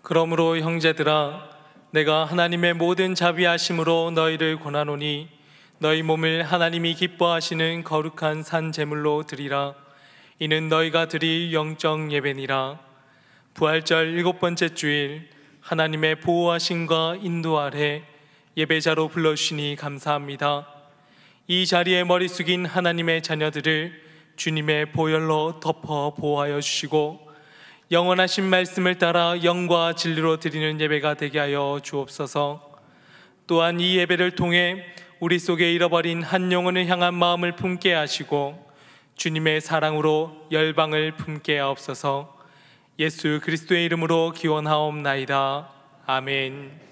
그러므로 형제들아, 내가 하나님의 모든 자비하심으로 너희를 권하노니 너희 몸을 하나님이 기뻐하시는 거룩한 산 제물로 드리라. 이는 너희가 드릴 영적 예배니라. 부활절 7번째 주일, 하나님의 보호하심과 인도 아래 예배자로 불러주시니 감사합니다. 이 자리에 머리 숙인 하나님의 자녀들을 주님의 보혈로 덮어 보호하여 주시고 영원하신 말씀을 따라 영과 진리로 드리는 예배가 되게 하여 주옵소서. 또한 이 예배를 통해 우리 속에 잃어버린 한 영혼을 향한 마음을 품게 하시고 주님의 사랑으로 열방을 품게 하옵소서. 예수 그리스도의 이름으로 기원하옵나이다. 아멘.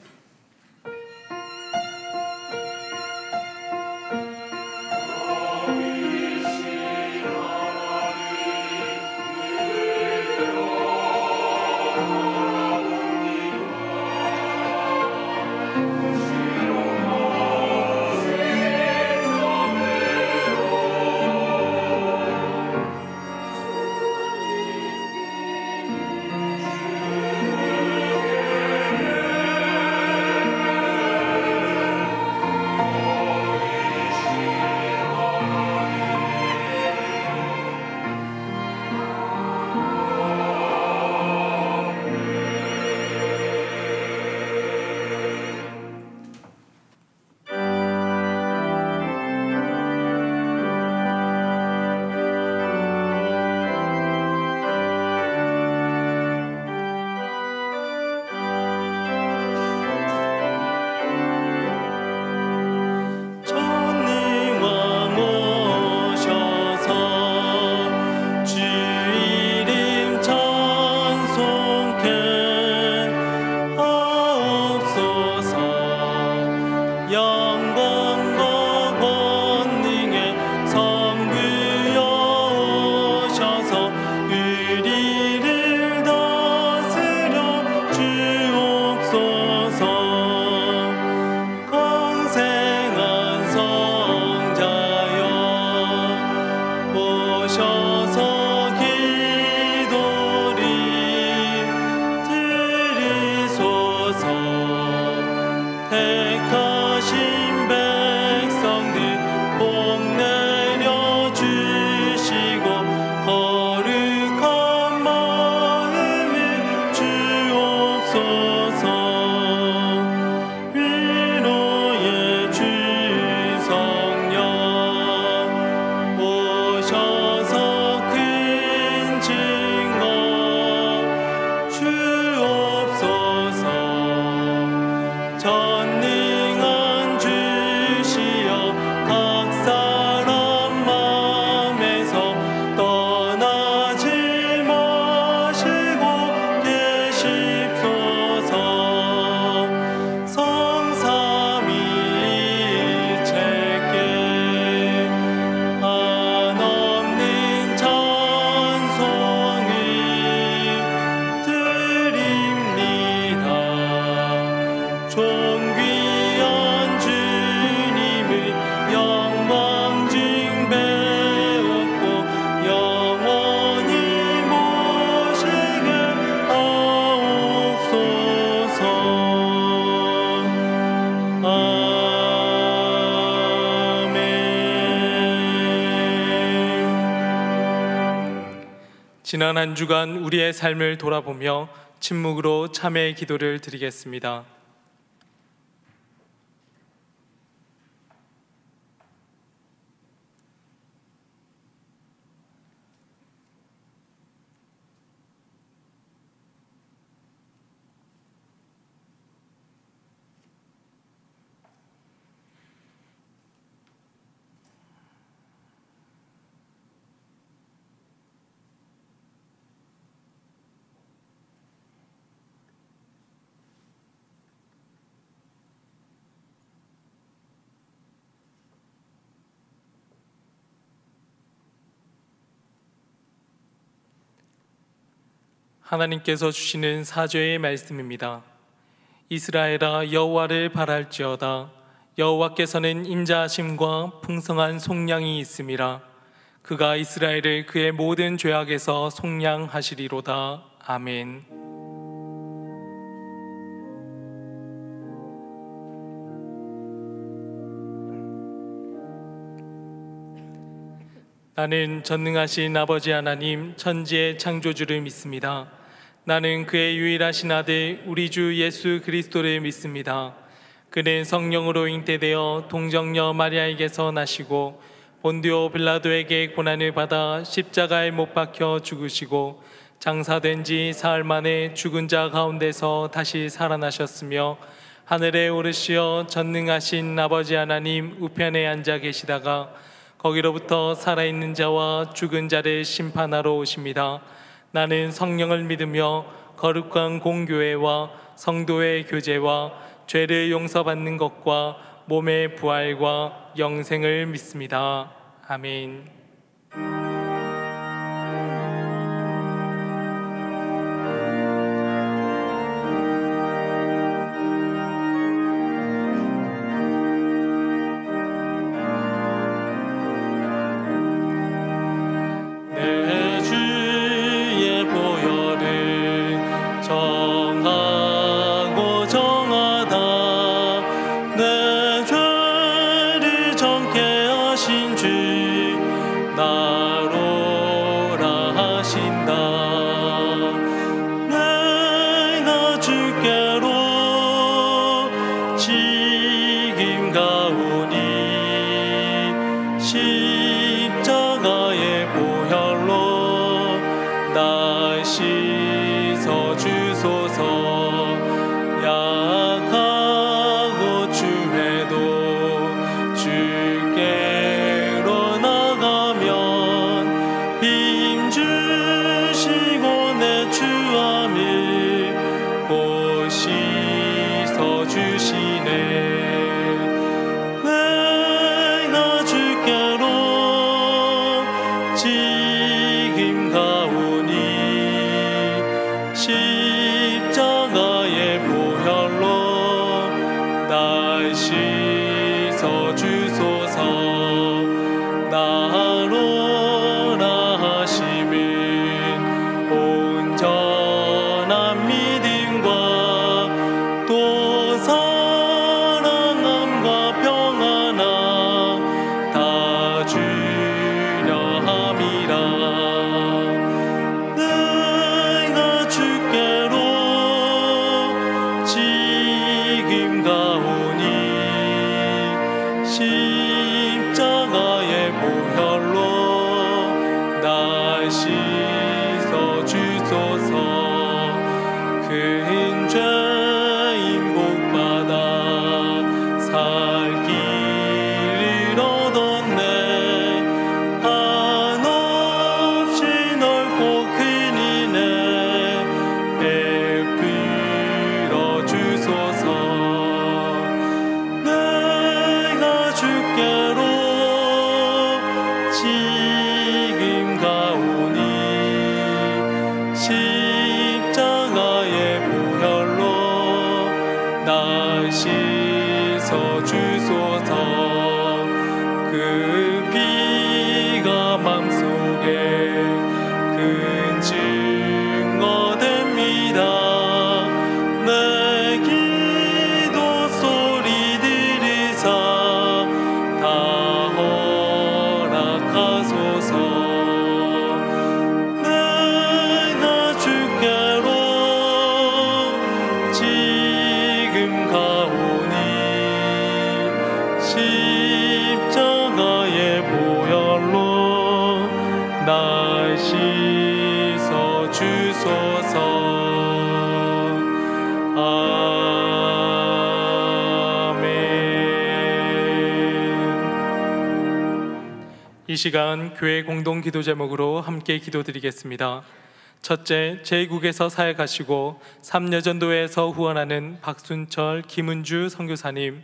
지난 한 주간 우리의 삶을 돌아보며 침묵으로 참회의 기도를 드리겠습니다. 하나님께서 주시는 사죄의 말씀입니다. 이스라엘아, 여호와를 바랄지어다. 여호와께서는 인자하심과 풍성한 속량이 있음이라. 그가 이스라엘을 그의 모든 죄악에서 속량하시리로다. 아멘. 나는 전능하신 아버지 하나님 천지의 창조주를 믿습니다. 나는 그의 유일하신 아들 우리 주 예수 그리스도를 믿습니다. 그는 성령으로 잉태되어 동정녀 마리아에게서 나시고 본디오 빌라도에게 고난을 받아 십자가에 못 박혀 죽으시고 장사된 지 사흘 만에 죽은 자 가운데서 다시 살아나셨으며 하늘에 오르시어 전능하신 아버지 하나님 우편에 앉아 계시다가 거기로부터 살아있는 자와 죽은 자를 심판하러 오십니다. 나는 성령을 믿으며 거룩한 공교회와 성도의 교제와 죄를 용서받는 것과 몸의 부활과 영생을 믿습니다. 아멘. 이 시간 교회 공동 기도 제목으로 함께 기도드리겠습니다. 첫째, 제2국에서 사역하시고 삼여전도회에서 후원하는 박순철, 김은주 선교사님,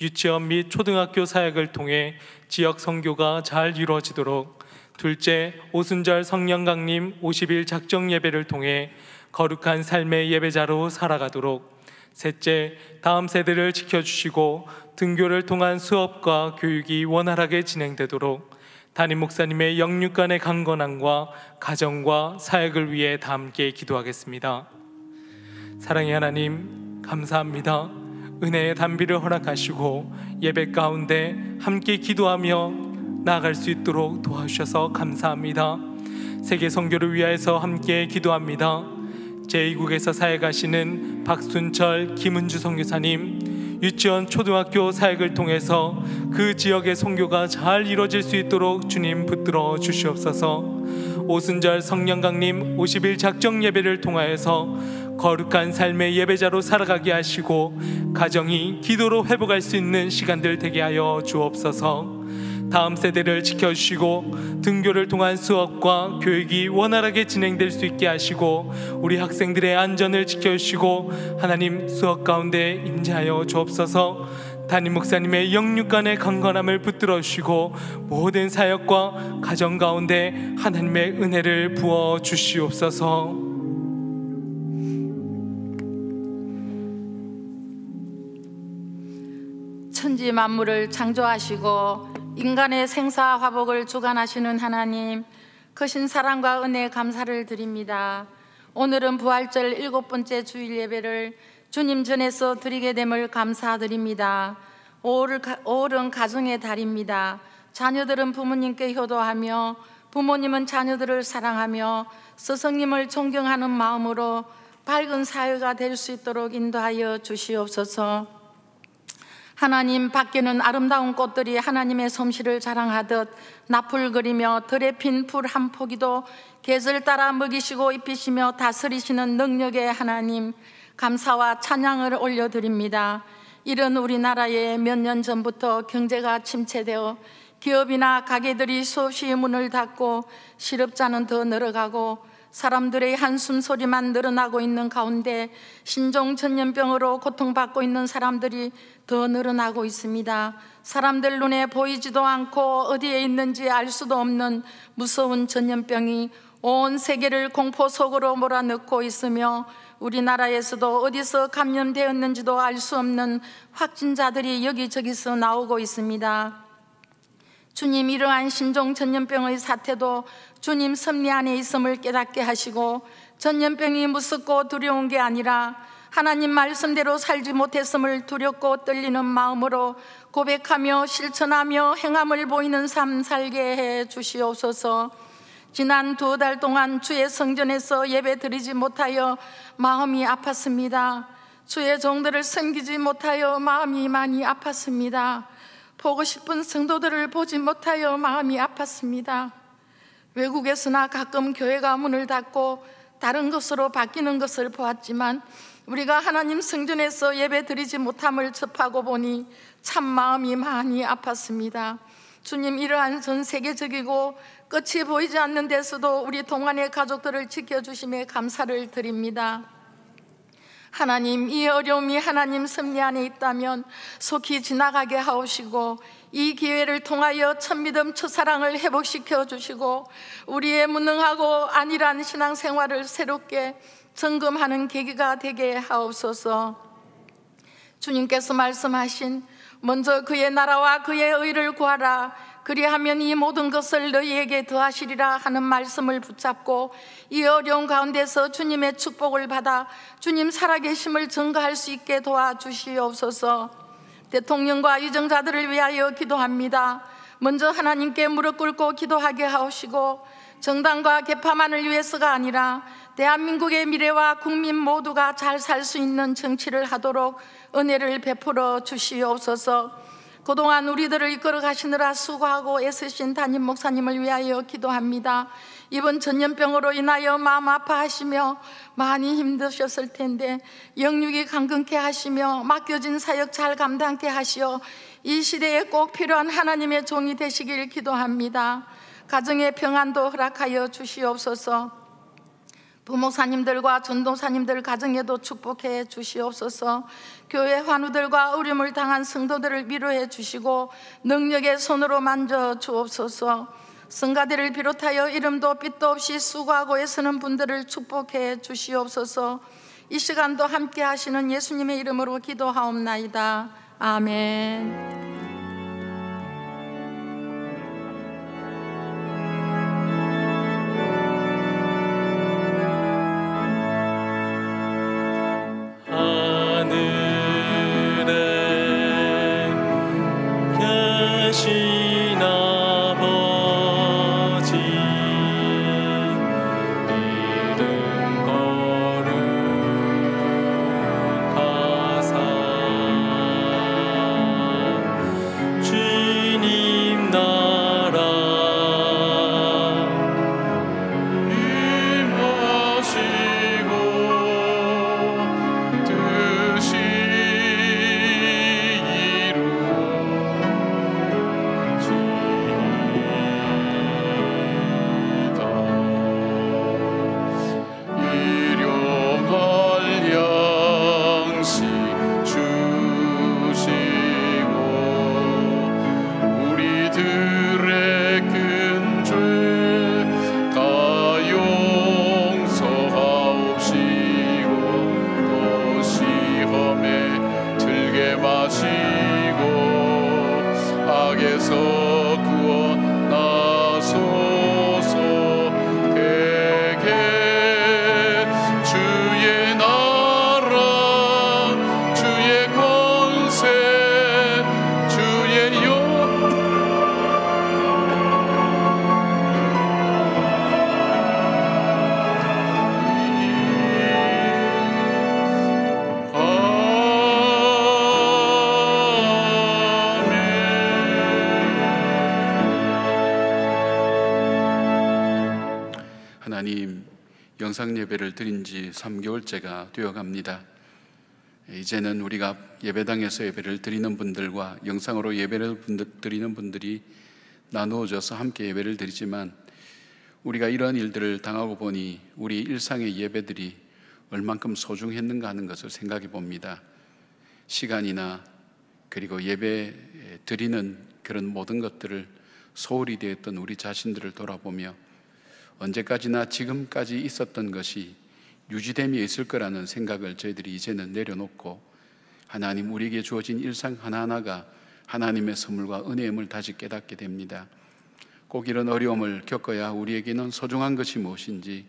유치원 및 초등학교 사역을 통해 지역 선교가 잘 이루어지도록. 둘째, 오순절 성령강림 50일 작정 예배를 통해 거룩한 삶의 예배자로 살아가도록. 셋째, 다음 세대를 지켜주시고 등교를 통한 수업과 교육이 원활하게 진행되도록 담임 목사님의 영육간의 강건함과 가정과 사역을 위해 다 함께 기도하겠습니다. 사랑의 하나님, 감사합니다. 은혜의 단비를 허락하시고 예배 가운데 함께 기도하며 나아갈 수 있도록 도와주셔서 감사합니다. 세계 선교를 위하여서 함께 기도합니다. 제2국에서 사역하시는 박순철, 김은주 선교사님, 유치원, 초등학교 사역을 통해서 그 지역의 선교가 잘 이루어질 수 있도록 주님 붙들어 주시옵소서. 오순절 성령강림 50일 작정 예배를 통하여서 거룩한 삶의 예배자로 살아가게 하시고 가정이 기도로 회복할 수 있는 시간들 되게 하여 주옵소서. 다음 세대를 지켜주시고 등교를 통한 수업과 교육이 원활하게 진행될 수 있게 하시고 우리 학생들의 안전을 지켜주시고 하나님 수업 가운데 임재하여 주옵소서. 담임 목사님의 영육간의 강건함을 붙들어 주시고 모든 사역과 가정 가운데 하나님의 은혜를 부어 주시옵소서. 천지 만물을 창조하시고 인간의 생사 화복을 주관하시는 하나님, 크신 사랑과 은혜에 감사를 드립니다. 오늘은 부활절 7번째 주일 예배를 주님 전에서 드리게 됨을 감사드립니다. 5월은 가정의 달입니다. 자녀들은 부모님께 효도하며 부모님은 자녀들을 사랑하며 스승님을 존경하는 마음으로 밝은 사회가 될 수 있도록 인도하여 주시옵소서. 하나님, 밖에는 아름다운 꽃들이 하나님의 솜씨를 자랑하듯 나풀거리며 들에 핀 풀 한 포기도 계절 따라 먹이시고 입히시며 다스리시는 능력의 하나님, 감사와 찬양을 올려드립니다. 이런 우리나라에 몇 년 전부터 경제가 침체되어 기업이나 가게들이 수없이 문을 닫고 실업자는 더 늘어가고 사람들의 한숨 소리만 늘어나고 있는 가운데 신종 전염병으로 고통받고 있는 사람들이 더 늘어나고 있습니다. 사람들 눈에 보이지도 않고 어디에 있는지 알 수도 없는 무서운 전염병이 온 세계를 공포 속으로 몰아넣고 있으며 우리나라에서도 어디서 감염되었는지도 알 수 없는 확진자들이 여기저기서 나오고 있습니다. 주님, 이러한 신종 전염병의 사태도 주님 섭리 안에 있음을 깨닫게 하시고 전염병이 무섭고 두려운 게 아니라 하나님 말씀대로 살지 못했음을 두렵고 떨리는 마음으로 고백하며 실천하며 행함을 보이는 삶 살게 해 주시옵소서. 지난 2달 동안 주의 성전에서 예배 드리지 못하여 마음이 아팠습니다. 주의 종들을 섬기지 못하여 마음이 많이 아팠습니다. 보고 싶은 성도들을 보지 못하여 마음이 아팠습니다. 외국에서나 가끔 교회가 문을 닫고 다른 것으로 바뀌는 것을 보았지만 우리가 하나님 성전에서 예배 드리지 못함을 접하고 보니 참 마음이 많이 아팠습니다. 주님, 이러한 전 세계적이고 끝이 보이지 않는 데서도 우리 동안의 가족들을 지켜주심에 감사를 드립니다. 하나님, 이 어려움이 하나님 섭리 안에 있다면 속히 지나가게 하옵시고 이 기회를 통하여 첫믿음 첫사랑을 회복시켜 주시고 우리의 무능하고 안일한 신앙생활을 새롭게 점검하는 계기가 되게 하옵소서. 주님께서 말씀하신 먼저 그의 나라와 그의 의를 구하라, 그리하면 이 모든 것을 너희에게 더하시리라 하는 말씀을 붙잡고 이 어려운 가운데서 주님의 축복을 받아 주님 살아계심을 증거할 수 있게 도와주시옵소서. 대통령과 유정자들을 위하여 기도합니다. 먼저 하나님께 무릎 꿇고 기도하게 하옵시고 정당과 계파만을 위해서가 아니라 대한민국의 미래와 국민 모두가 잘 살 수 있는 정치를 하도록 은혜를 베풀어 주시옵소서. 그동안 우리들을 이끌어 가시느라 수고하고 애쓰신 담임 목사님을 위하여 기도합니다. 이번 전염병으로 인하여 마음 아파하시며 많이 힘드셨을 텐데 영육이 강건케 하시며 맡겨진 사역 잘 감당케 하시어 이 시대에 꼭 필요한 하나님의 종이 되시길 기도합니다. 가정의 평안도 허락하여 주시옵소서. 부목사님들과 전도사님들 가정에도 축복해 주시옵소서. 교회 환우들과 어려움을 당한 성도들을 위로해 주시고 능력의 손으로 만져 주옵소서. 성가대를 비롯하여 이름도 빛도 없이 수고하고 애쓰는 분들을 축복해 주시옵소서. 이 시간도 함께 하시는 예수님의 이름으로 기도하옵나이다. 아멘. 하늘에 계신 아버지 영상 예배를 드린 지 3개월째가 되어갑니다. 이제는 우리가 예배당에서 예배를 드리는 분들과 영상으로 예배를 드리는 분들이 나누어져서 함께 예배를 드리지만, 우리가 이런 일들을 당하고 보니 우리 일상의 예배들이 얼만큼 소중했는가 하는 것을 생각해 봅니다. 시간이나 그리고 예배 드리는 그런 모든 것들을 소홀히 대했던 우리 자신들을 돌아보며 언제까지나 지금까지 있었던 것이 유지됨이 있을 거라는 생각을 저희들이 이제는 내려놓고, 하나님 우리에게 주어진 일상 하나하나가 하나님의 선물과 은혜임을 다시 깨닫게 됩니다. 꼭 이런 어려움을 겪어야 우리에게는 소중한 것이 무엇인지,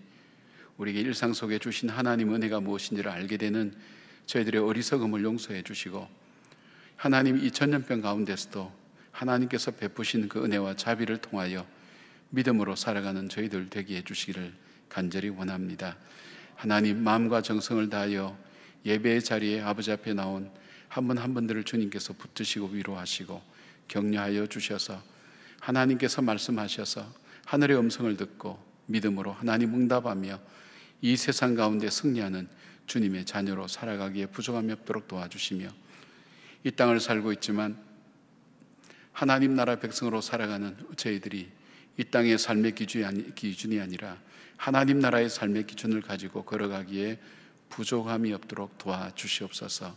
우리에게 일상 속에 주신 하나님 은혜가 무엇인지를 알게 되는 저희들의 어리석음을 용서해 주시고, 하나님 2000년병 가운데서도 하나님께서 베푸신 그 은혜와 자비를 통하여 믿음으로 살아가는 저희들 되게 해주시기를 간절히 원합니다. 하나님, 마음과 정성을 다하여 예배의 자리에 아버지 앞에 나온 한 분 한 분들을 주님께서 붙드시고 위로하시고 격려하여 주셔서, 하나님께서 말씀하셔서 하늘의 음성을 듣고 믿음으로 하나님 응답하며 이 세상 가운데 승리하는 주님의 자녀로 살아가기에 부족함이 없도록 도와주시며, 이 땅을 살고 있지만 하나님 나라 백성으로 살아가는 저희들이 이 땅의 삶의 기준이 아니라 하나님 나라의 삶의 기준을 가지고 걸어가기에 부족함이 없도록 도와주시옵소서.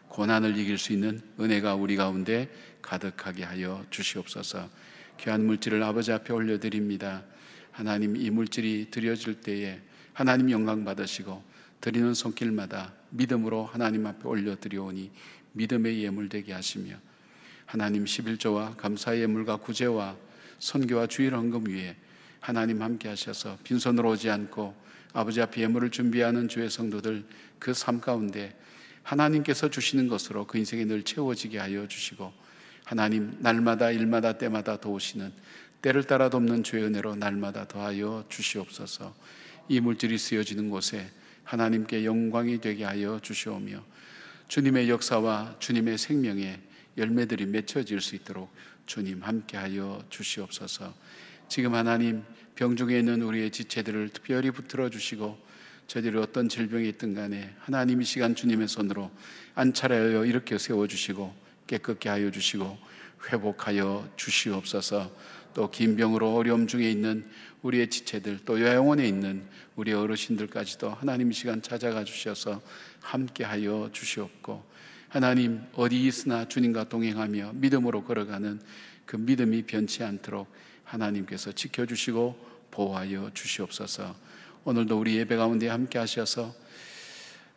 고난을 이길 수 있는 은혜가 우리 가운데 가득하게 하여 주시옵소서. 귀한 물질을 아버지 앞에 올려드립니다. 하나님, 이 물질이 드려질 때에 하나님 영광 받으시고 드리는 손길마다 믿음으로 하나님 앞에 올려드리오니 믿음의 예물 되게 하시며, 하나님 11조와 감사의 예물과 구제와 선교와 주일 헌금 위에 하나님 함께 하셔서 빈손으로 오지 않고 아버지 앞에 예물을 준비하는 주의 성도들, 그 삶 가운데 하나님께서 주시는 것으로 그 인생이 늘 채워지게 하여 주시고, 하나님 날마다 일마다 때마다 도우시는 때를 따라 돕는 주의 은혜로 날마다 더하여 주시옵소서. 이 물질이 쓰여지는 곳에 하나님께 영광이 되게 하여 주시오며, 주님의 역사와 주님의 생명의 열매들이 맺혀질 수 있도록 주님 함께하여 주시옵소서. 지금 하나님, 병중에 있는 우리의 지체들을 특별히 붙들어 주시고, 저희들이 어떤 질병이 있든 간에 하나님 이 시간 주님의 손으로 안차하여 일으켜 세워주시고 깨끗게 하여 주시고 회복하여 주시옵소서. 또 긴 병으로 어려움 중에 있는 우리의 지체들, 또 요양원에 있는 우리 어르신들까지도 하나님 이 시간 찾아가 주셔서 함께하여 주시옵고, 하나님 어디 있으나 주님과 동행하며 믿음으로 걸어가는 그 믿음이 변치 않도록 하나님께서 지켜주시고 보호하여 주시옵소서. 오늘도 우리 예배 가운데 함께 하셔서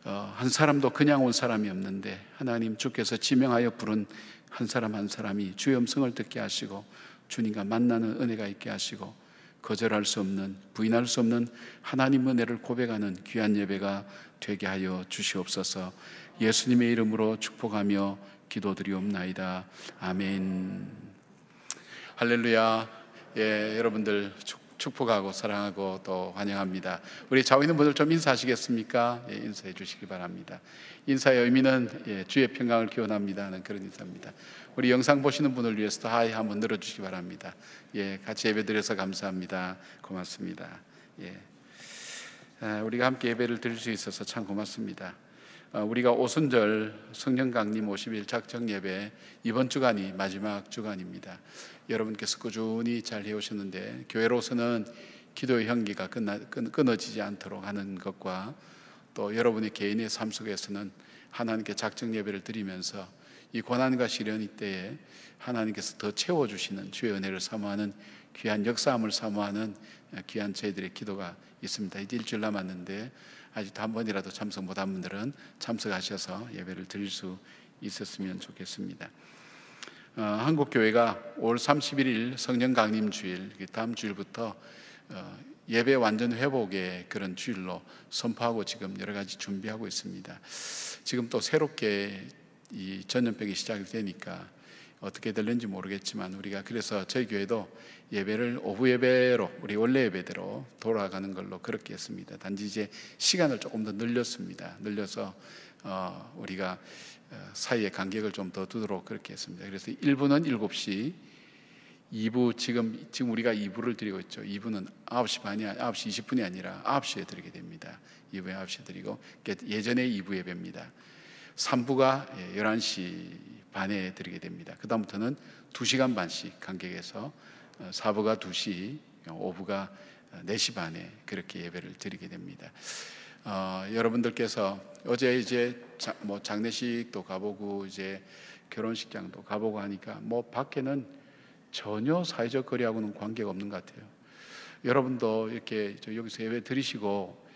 한 사람도 그냥 온 사람이 없는데 하나님 주께서 지명하여 부른 한 사람 한 사람이 주의 음성을 듣게 하시고 주님과 만나는 은혜가 있게 하시고 거절할 수 없는, 부인할 수 없는 하나님 은혜를 고백하는 귀한 예배가 되게 하여 주시옵소서. 예수님의 이름으로 축복하며 기도드리옵나이다. 아멘. 할렐루야. 예, 여러분들 축복하고 사랑하고 또 환영합니다. 우리 좌우 있는 분들 좀 인사하시겠습니까? 예, 인사해 주시기 바랍니다. 인사의 의미는 주의 평강을 기원합니다 하는 그런 인사입니다. 우리 영상 보시는 분을 위해서도 하이 한번 늘어주시기 바랍니다. 예, 같이 예배드려서 감사합니다. 고맙습니다. 예, 우리가 함께 예배를 드릴 수 있어서 참 고맙습니다. 우리가 오순절 성령 강림 50일 작정 예배 이번 주간이 마지막 주간입니다. 여러분께서 꾸준히 잘 해오셨는데, 교회로서는 기도의 향기가 끊어지지 않도록 하는 것과, 또 여러분의 개인의 삶 속에서는 하나님께 작정 예배를 드리면서 이 고난과 시련 이때에 하나님께서 더 채워주시는 주의 은혜를 사모하는 귀한 역사함을 사모하는 귀한 저희들의 기도가 있습니다. 이제 일주일 남았는데 아직도 한 번이라도 참석 못한 분들은 참석하셔서 예배를 드릴 수 있었으면 좋겠습니다. 한국교회가 5월 31일 성령 강림 주일, 다음 주일부터 예배 완전 회복의 그런 주일로 선포하고 지금 여러 가지 준비하고 있습니다. 지금 또 새롭게 이 전염병이 시작이 되니까 어떻게 될는지 모르겠지만, 우리가 그래서 저희 교회도 예배를 오후 예배로, 우리 원래 예배대로 돌아가는 걸로 그렇게 했습니다. 단지 이제 시간을 조금 더 늘려서 우리가 사이에 간격을 좀 더 두도록 그렇게 했습니다. 그래서 1부는 7시, 2부 지금 우리가 2부를 드리고 있죠. 2부는 9시 반이 9시 20분이 아니라 9시에 드리게 됩니다. 2부에 9시에 드리고 예전에 2부 예배입니다. 3부가 11시 반에 드리게 됩니다. 그 다음부터는 2시간 반씩 간격해서 4부가 2시, 5부가 4시 반에 그렇게 예배를 드리게 됩니다. 여러분들께서 어제 이제 장례식도 가보고 이제 결혼식장도 가보고 하니까 밖에는 전혀 사회적 거리하고는 관계가 없는 것 같아요. 여러분도 이렇게 여기서 예배 드리시고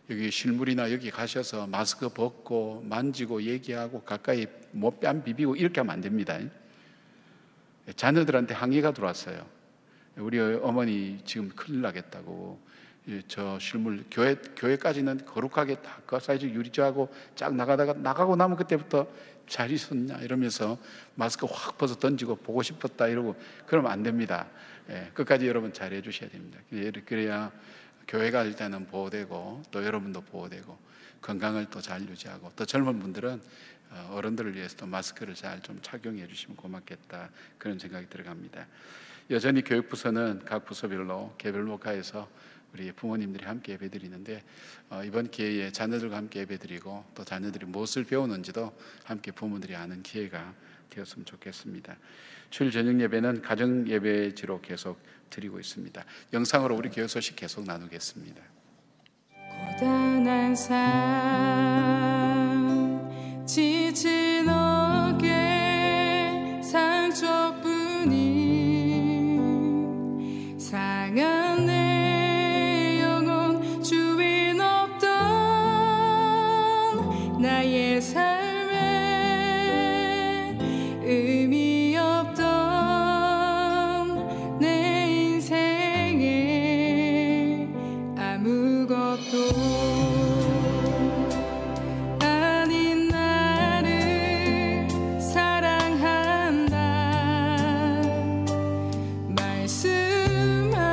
여기 실물이나 여기 가셔서 마스크 벗고 만지고 얘기하고 가까이 뺨 비비고 이렇게 하면 안 됩니다. 자녀들한테 항의가 들어왔어요. 우리 어머니 지금 큰일 나겠다고. 저 실물 교회까지는 거룩하게 다 사회적 유리조하고 쫙 나가고 나면 그때부터 잘 있었냐 이러면서 마스크 확 벗어 던지고 보고 싶었다 이러고 그러면 안 됩니다. 끝까지 여러분 잘 해주셔야 됩니다. 그래야 교회가 일단은 보호되고 또 여러분도 보호되고 건강을 또 잘 유지하고 또 젊은 분들은 어른들을 위해서 또 마스크를 잘 좀 착용해 주시면 고맙겠다 그런 생각이 들어갑니다. 여전히 교육부서는 각 부서별로 개별 목화해서 우리 부모님들이 함께 예배드리는데 이번 기회에 자녀들과 함께 예배드리고 또 자녀들이 무엇을 배우는지도 함께 부모들이 아는 기회가 되었으면 좋겠습니다. 주일 저녁 예배는 가정 예배지로 계속 드리고 있습니다. 영상으로 우리 교회 소식 계속 나누겠습니다. 고단한 삶 지친 어깨 상처뿐인 상한 내 영혼 주인 없던 나의 삶에 의미 없던 내 인생에 아무것도 아닌 나를 사랑한다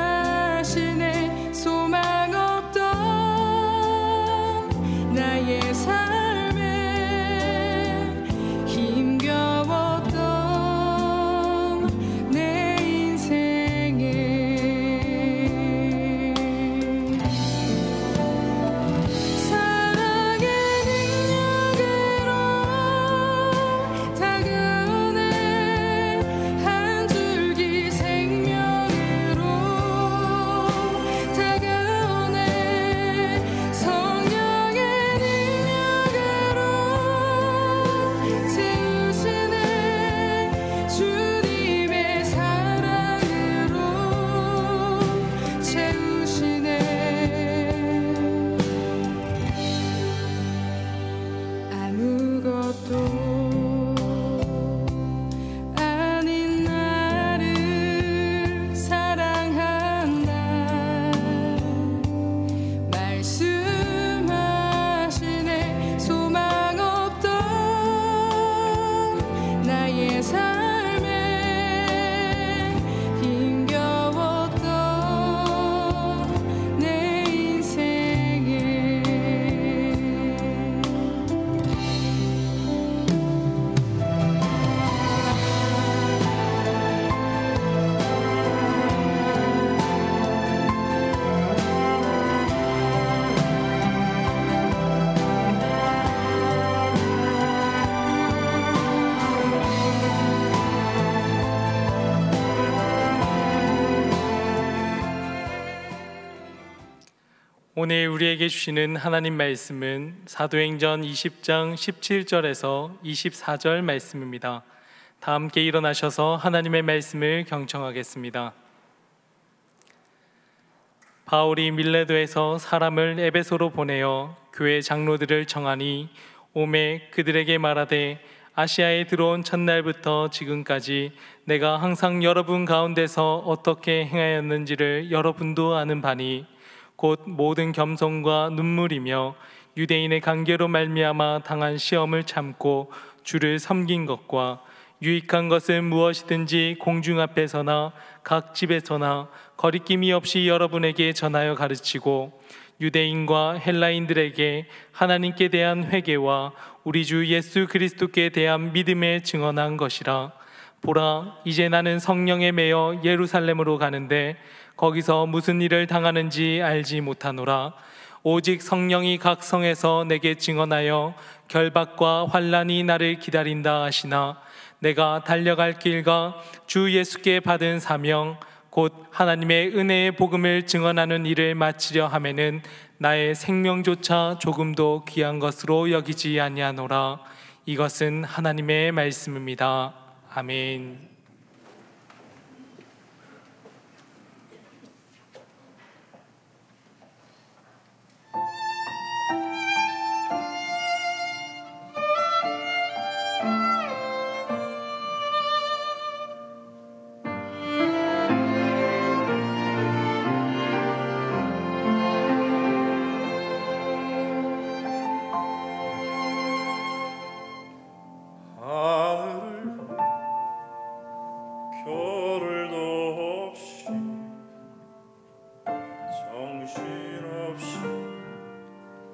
말씀하시네 소망 없던 나의 삶에 힘겨웠던 내 인생에 사랑의 능력으로 다가오네 한 줄기 생명으로 다가오네 성령의 능력으로 채우시네 주님의 사랑으로 채우시네 아무것도 아닌 나를 사랑한다 말씀하시네 소망 없던 나의 삶에 힘겨웠던 내 인생에 오늘 우리에게 주시는 하나님 말씀은 사도행전 20장 17절에서 24절 말씀입니다. 다 함께 일어나셔서 하나님의 말씀을 경청하겠습니다. 바울이 밀레도에서 사람을 에베소로 보내어 교회 장로들을 청하니 오매 그들에게 말하되 아시아에 들어온 첫날부터 지금까지 내가 항상 여러분 가운데서 어떻게 행하였는지를 여러분도 아는 바니 곧 모든 겸손과 눈물이며 유대인의 관계로 말미암아 당한 시험을 참고 주를 섬긴 것과 유익한 것은 무엇이든지 공중 앞에서나 각 집에서나 거리낌이 없이 여러분에게 전하여 가르치고 유대인과 헬라인들에게 하나님께 대한 회개와 우리 주 예수 그리스도께 대한 믿음에 증언한 것이라. 보라, 이제 나는 성령에 매여 예루살렘으로 가는데 거기서 무슨 일을 당하는지 알지 못하노라. 오직 성령이 각 성에서 내게 증언하여 결박과 환난이 나를 기다린다 하시나 내가 달려갈 길과 주 예수께 받은 사명 곧 하나님의 은혜의 복음을 증언하는 일을 마치려 하면은 나의 생명조차 조금도 귀한 것으로 여기지 아니하노라. 이것은 하나님의 말씀입니다. 아멘.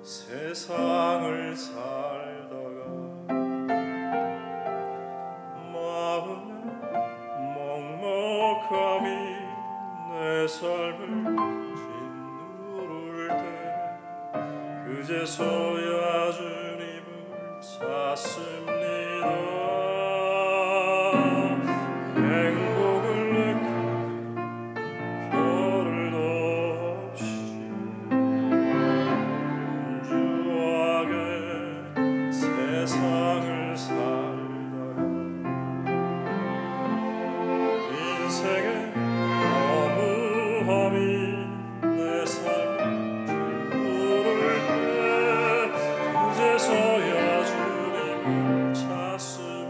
세상을 살다가 마음에 먹먹함이 내 삶을 짓누를 때 그제서야 주님을 찾습니다. 행복을 느끼 겨를도 없이 세상을 살다가 인생의 허무함이 내 삶을 짓누를 때 그제서야 주님을 찾습니다.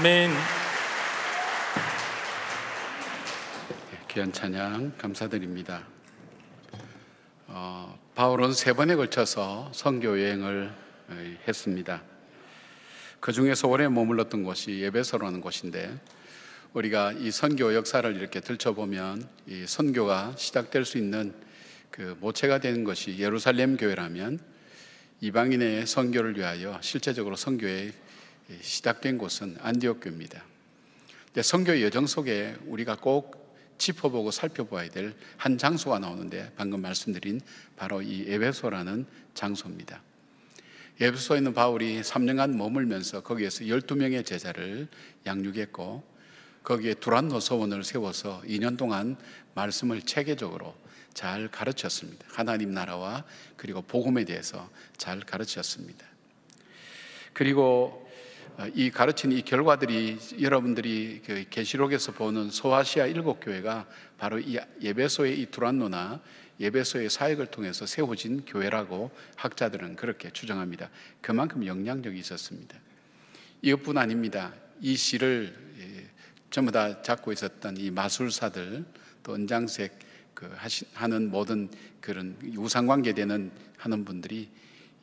아멘. 귀한 찬양 감사드립니다. 바울은 3번에 걸쳐서 선교 여행을 했습니다. 그 중에서 오래 머물렀던 곳이 에베소라는 곳인데, 우리가 이 선교 역사를 이렇게 들춰보면 이 선교가 시작될 수 있는 그 모체가 되는 것이 예루살렘 교회라면, 이방인의 선교를 위하여 실제적으로 선교에 시작된 곳은 안디옥 교회입니다. 근데 선교의 여정 속에 우리가 꼭 짚어보고 살펴봐야 될 한 장소가 나오는데, 방금 말씀드린 바로 이 에베소라는 장소입니다. 에베소에 있는 바울이 3년간 머물면서 거기에서 12명의 제자를 양육했고, 거기에 두란노 서원을 세워서 2년 동안 말씀을 체계적으로 잘 가르쳤습니다. 하나님 나라와 그리고 복음에 대해서 잘 가르쳤습니다. 그리고 이 가르친 이 결과들이 여러분들이 그 계시록에서 보는 소아시아 7교회가 바로 이 에베소의 이 두란노나 에베소의 사역을 통해서 세워진 교회라고 학자들은 그렇게 추정합니다. 그만큼 영향력이 있었습니다. 이것뿐 아닙니다. 이 시를 전부 다 잡고 있었던 이 마술사들, 또 은장색 하는 모든 그런 우상관계되는 하는 분들이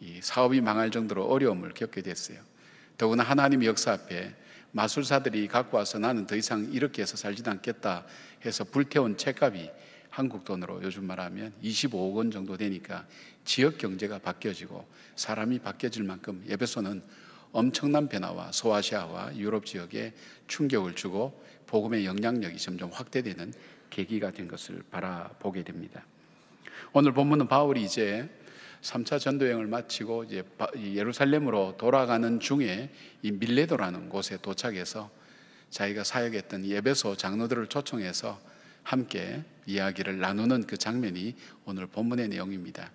이 사업이 망할 정도로 어려움을 겪게 됐어요. 더구나 하나님의 역사 앞에 마술사들이 갖고 와서 나는 더 이상 이렇게 해서 살지도 않겠다 해서 불태운 책값이 한국 돈으로 요즘 말하면 25억 원 정도 되니까 지역 경제가 바뀌어지고 사람이 바뀌어질 만큼 에베소는 엄청난 변화와 소아시아와 유럽 지역에 충격을 주고 복음의 영향력이 점점 확대되는 계기가 된 것을 바라보게 됩니다. 오늘 본문은 바울이 이제 3차 전도여행을 마치고 이제 예루살렘으로 돌아가는 중에 이 밀레도라는 곳에 도착해서 자기가 사역했던 에베소 장로들을 초청해서 함께 이야기를 나누는 그 장면이 오늘 본문의 내용입니다.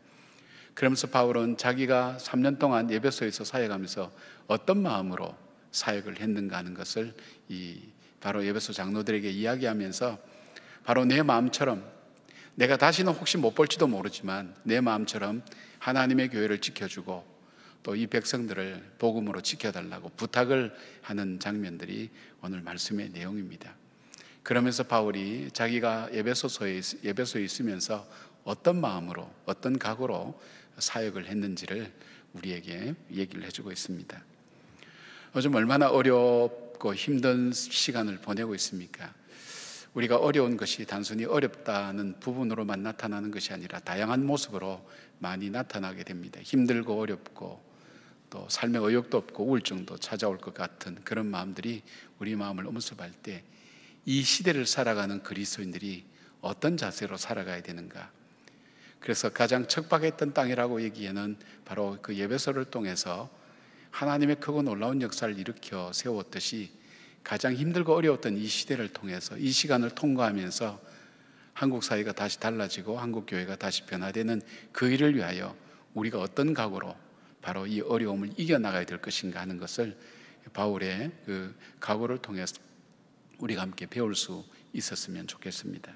그러면서 바울은 자기가 3년 동안 에베소에서 사역하면서 어떤 마음으로 사역을 했는가 하는 것을 바로 에베소 장로들에게 이야기하면서, 바로 내 마음처럼, 내가 다시는 혹시 못 볼지도 모르지만 내 마음처럼 하나님의 교회를 지켜주고 또 이 백성들을 복음으로 지켜달라고 부탁을 하는 장면들이 오늘 말씀의 내용입니다. 그러면서 바울이 자기가 에베소에 있으면서 어떤 마음으로, 어떤 각오로 사역을 했는지를 우리에게 얘기를 해주고 있습니다. 요즘 얼마나 어렵고 힘든 시간을 보내고 있습니까? 우리가 어려운 것이 단순히 어렵다는 부분으로만 나타나는 것이 아니라 다양한 모습으로 많이 나타나게 됩니다. 힘들고 어렵고 또 삶의 의욕도 없고 우울증도 찾아올 것 같은 그런 마음들이 우리 마음을 엄습할 때, 이 시대를 살아가는 그리스도인들이 어떤 자세로 살아가야 되는가. 그래서 가장 척박했던 땅이라고 얘기에는 바로 그 에베소를 통해서 하나님의 크고 놀라운 역사를 일으켜 세웠듯이, 가장 힘들고 어려웠던 이 시대를 통해서 이 시간을 통과하면서 한국 사회가 다시 달라지고 한국 교회가 다시 변화되는 그 일을 위하여 우리가 어떤 각오로 바로 이 어려움을 이겨나가야 될 것인가 하는 것을 바울의 그 각오를 통해서 우리가 함께 배울 수 있었으면 좋겠습니다.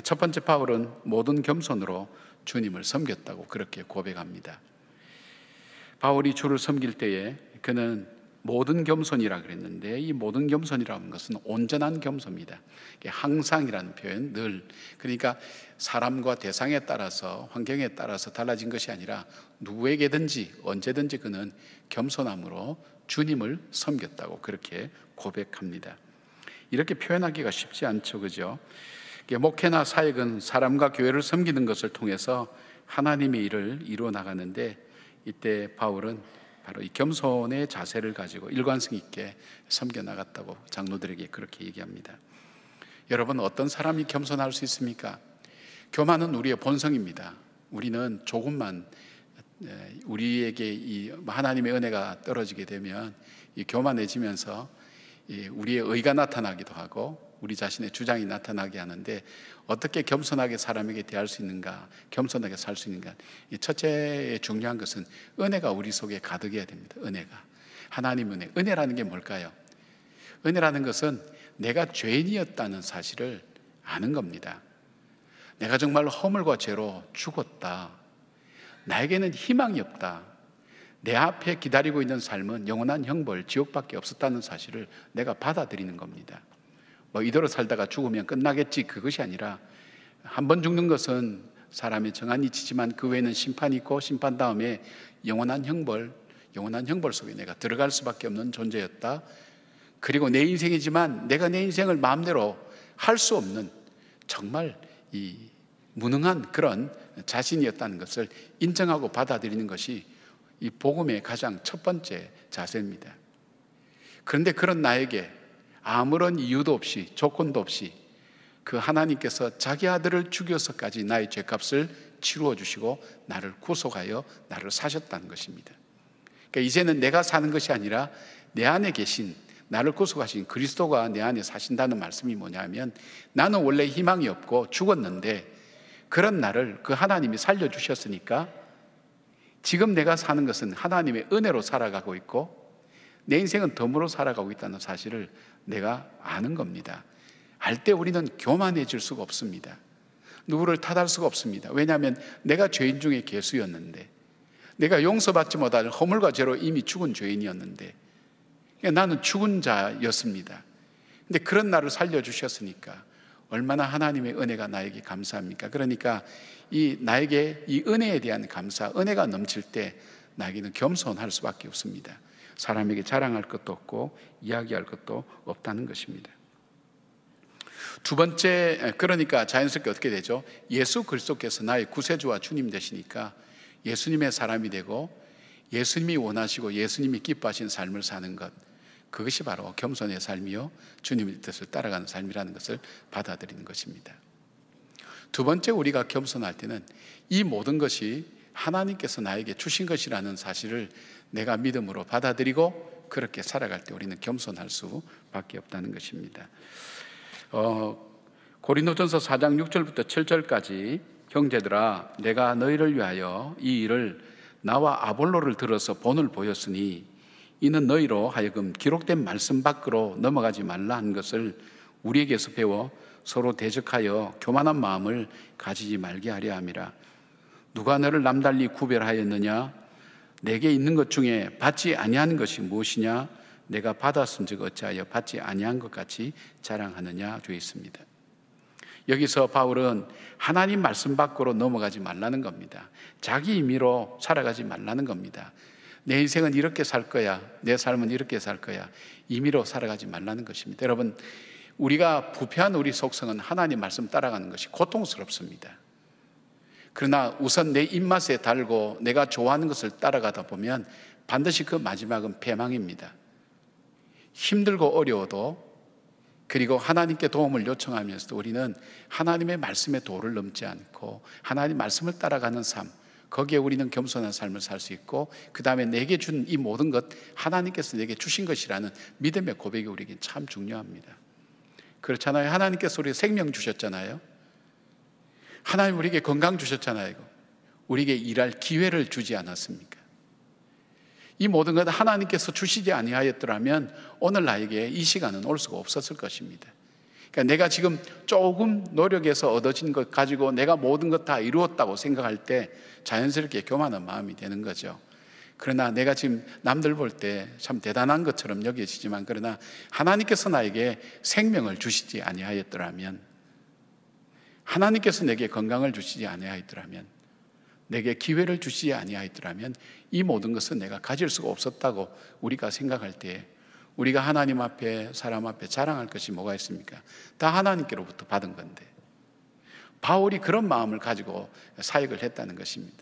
첫 번째, 바울은 모든 겸손으로 주님을 섬겼다고 그렇게 고백합니다. 바울이 주를 섬길 때에 그는 모든 겸손이라 그랬는데, 이 모든 겸손이라는 것은 온전한 겸손입니다. 항상이라는 표현, 늘. 그러니까 사람과 대상에 따라서, 환경에 따라서 달라진 것이 아니라 누구에게든지 언제든지 그는 겸손함으로 주님을 섬겼다고 그렇게 고백합니다. 이렇게 표현하기가 쉽지 않죠, 그죠? 목회나 사역은 사람과 교회를 섬기는 것을 통해서 하나님의 일을 이루어 나가는데, 이때 바울은 바로 이 겸손의 자세를 가지고 일관성 있게 섬겨 나갔다고 장로들에게 그렇게 얘기합니다. 여러분, 어떤 사람이 겸손할 수 있습니까? 교만은 우리의 본성입니다. 우리는 조금만 우리에게 이 하나님의 은혜가 떨어지게 되면 이 교만해지면서 우리의 의가 나타나기도 하고 우리 자신의 주장이 나타나게 하는데, 어떻게 겸손하게 사람에게 대할 수 있는가, 겸손하게 살 수 있는가. 첫째 중요한 것은 은혜가 우리 속에 가득해야 됩니다. 은혜가, 하나님 은혜. 은혜라는 게 뭘까요? 은혜라는 것은 내가 죄인이었다는 사실을 아는 겁니다. 내가 정말 허물과 죄로 죽었다, 나에게는 희망이 없다, 내 앞에 기다리고 있는 삶은 영원한 형벌, 지옥밖에 없었다는 사실을 내가 받아들이는 겁니다. 뭐 이대로 살다가 죽으면 끝나겠지, 그것이 아니라 한 번 죽는 것은 사람의 정한이 지지만 그 외에는 심판이 있고 심판 다음에 영원한 형벌 속에 내가 들어갈 수밖에 없는 존재였다. 그리고 내 인생이지만 내가 내 인생을 마음대로 할 수 없는 정말 이 무능한 그런 자신이었다는 것을 인정하고 받아들이는 것이 이 복음의 가장 첫 번째 자세입니다. 그런데 그런 나에게 아무런 이유도 없이, 조건도 없이 그 하나님께서 자기 아들을 죽여서까지 나의 죄값을 치루어 주시고 나를 구속하여 나를 사셨다는 것입니다. 그러니까 이제는 내가 사는 것이 아니라 내 안에 계신, 나를 구속하신 그리스도가 내 안에 사신다는 말씀이 뭐냐면, 나는 원래 희망이 없고 죽었는데 그런 나를 그 하나님이 살려주셨으니까 지금 내가 사는 것은 하나님의 은혜로 살아가고 있고 내 인생은 덤으로 살아가고 있다는 사실을 내가 아는 겁니다. 알 때 우리는 교만해질 수가 없습니다. 누구를 탓할 수가 없습니다. 왜냐하면 내가 죄인 중에 괴수였는데, 내가 용서받지 못할 허물과 죄로 이미 죽은 죄인이었는데, 나는 죽은 자였습니다. 근데 그런 나를 살려주셨으니까 얼마나 하나님의 은혜가 나에게 감사합니까? 그러니까 이 나에게 이 은혜에 대한 감사, 은혜가 넘칠 때 나에게는 겸손할 수밖에 없습니다. 사람에게 자랑할 것도 없고 이야기할 것도 없다는 것입니다. 두 번째, 그러니까 자연스럽게 어떻게 되죠? 예수 그리스도께서 나의 구세주와 주님 되시니까 예수님의 사람이 되고 예수님이 원하시고 예수님이 기뻐하신 삶을 사는 것, 그것이 바로 겸손의 삶이요 주님의 뜻을 따라가는 삶이라는 것을 받아들이는 것입니다. 두 번째, 우리가 겸손할 때는 이 모든 것이 하나님께서 나에게 주신 것이라는 사실을 내가 믿음으로 받아들이고 그렇게 살아갈 때 우리는 겸손할 수밖에 없다는 것입니다. 고린도전서 4장 6절부터 7절까지, 형제들아 내가 너희를 위하여 이 일을 나와 아볼로를 들어서 본을 보였으니 이는 너희로 하여금 기록된 말씀 밖으로 넘어가지 말라 한 것을 우리에게서 배워 서로 대적하여 교만한 마음을 가지지 말게 하려 함이라. 누가 너를 남달리 구별하였느냐? 내게 있는 것 중에 받지 아니한 것이 무엇이냐? 내가 받았은즉 어찌하여 받지 아니한 것 같이 자랑하느냐 되어 있습니다. 여기서 바울은 하나님 말씀 밖으로 넘어가지 말라는 겁니다. 자기 임의로 살아가지 말라는 겁니다. 내 인생은 이렇게 살 거야, 내 삶은 이렇게 살 거야, 임의로 살아가지 말라는 것입니다. 여러분, 우리가 부패한 우리 속성은 하나님 말씀 따라가는 것이 고통스럽습니다. 그러나 우선 내 입맛에 달고 내가 좋아하는 것을 따라가다 보면 반드시 그 마지막은 패망입니다. 힘들고 어려워도, 그리고 하나님께 도움을 요청하면서도 우리는 하나님의 말씀의 도를 넘지 않고 하나님 말씀을 따라가는 삶, 거기에 우리는 겸손한 삶을 살 수 있고, 그 다음에 내게 준 이 모든 것 하나님께서 내게 주신 것이라는 믿음의 고백이 우리에게 참 중요합니다. 그렇잖아요. 하나님께서 우리에게 생명 주셨잖아요. 하나님 우리에게 건강 주셨잖아요. 우리에게 일할 기회를 주지 않았습니까? 이 모든 것 하나님께서 주시지 아니하였더라면 오늘 나에게 이 시간은 올 수가 없었을 것입니다. 그러니까 내가 지금 조금 노력해서 얻어진 것 가지고 내가 모든 것 다 이루었다고 생각할 때 자연스럽게 교만한 마음이 되는 거죠. 그러나 내가 지금 남들 볼 때 참 대단한 것처럼 여겨지지만, 그러나 하나님께서 나에게 생명을 주시지 아니하였더라면, 하나님께서 내게 건강을 주시지 아니하였더라면, 내게 기회를 주시지 아니하였더라면 이 모든 것은 내가 가질 수가 없었다고 우리가 생각할 때, 우리가 하나님 앞에 사람 앞에 자랑할 것이 뭐가 있습니까? 다 하나님께로부터 받은 건데, 바울이 그런 마음을 가지고 사역을 했다는 것입니다.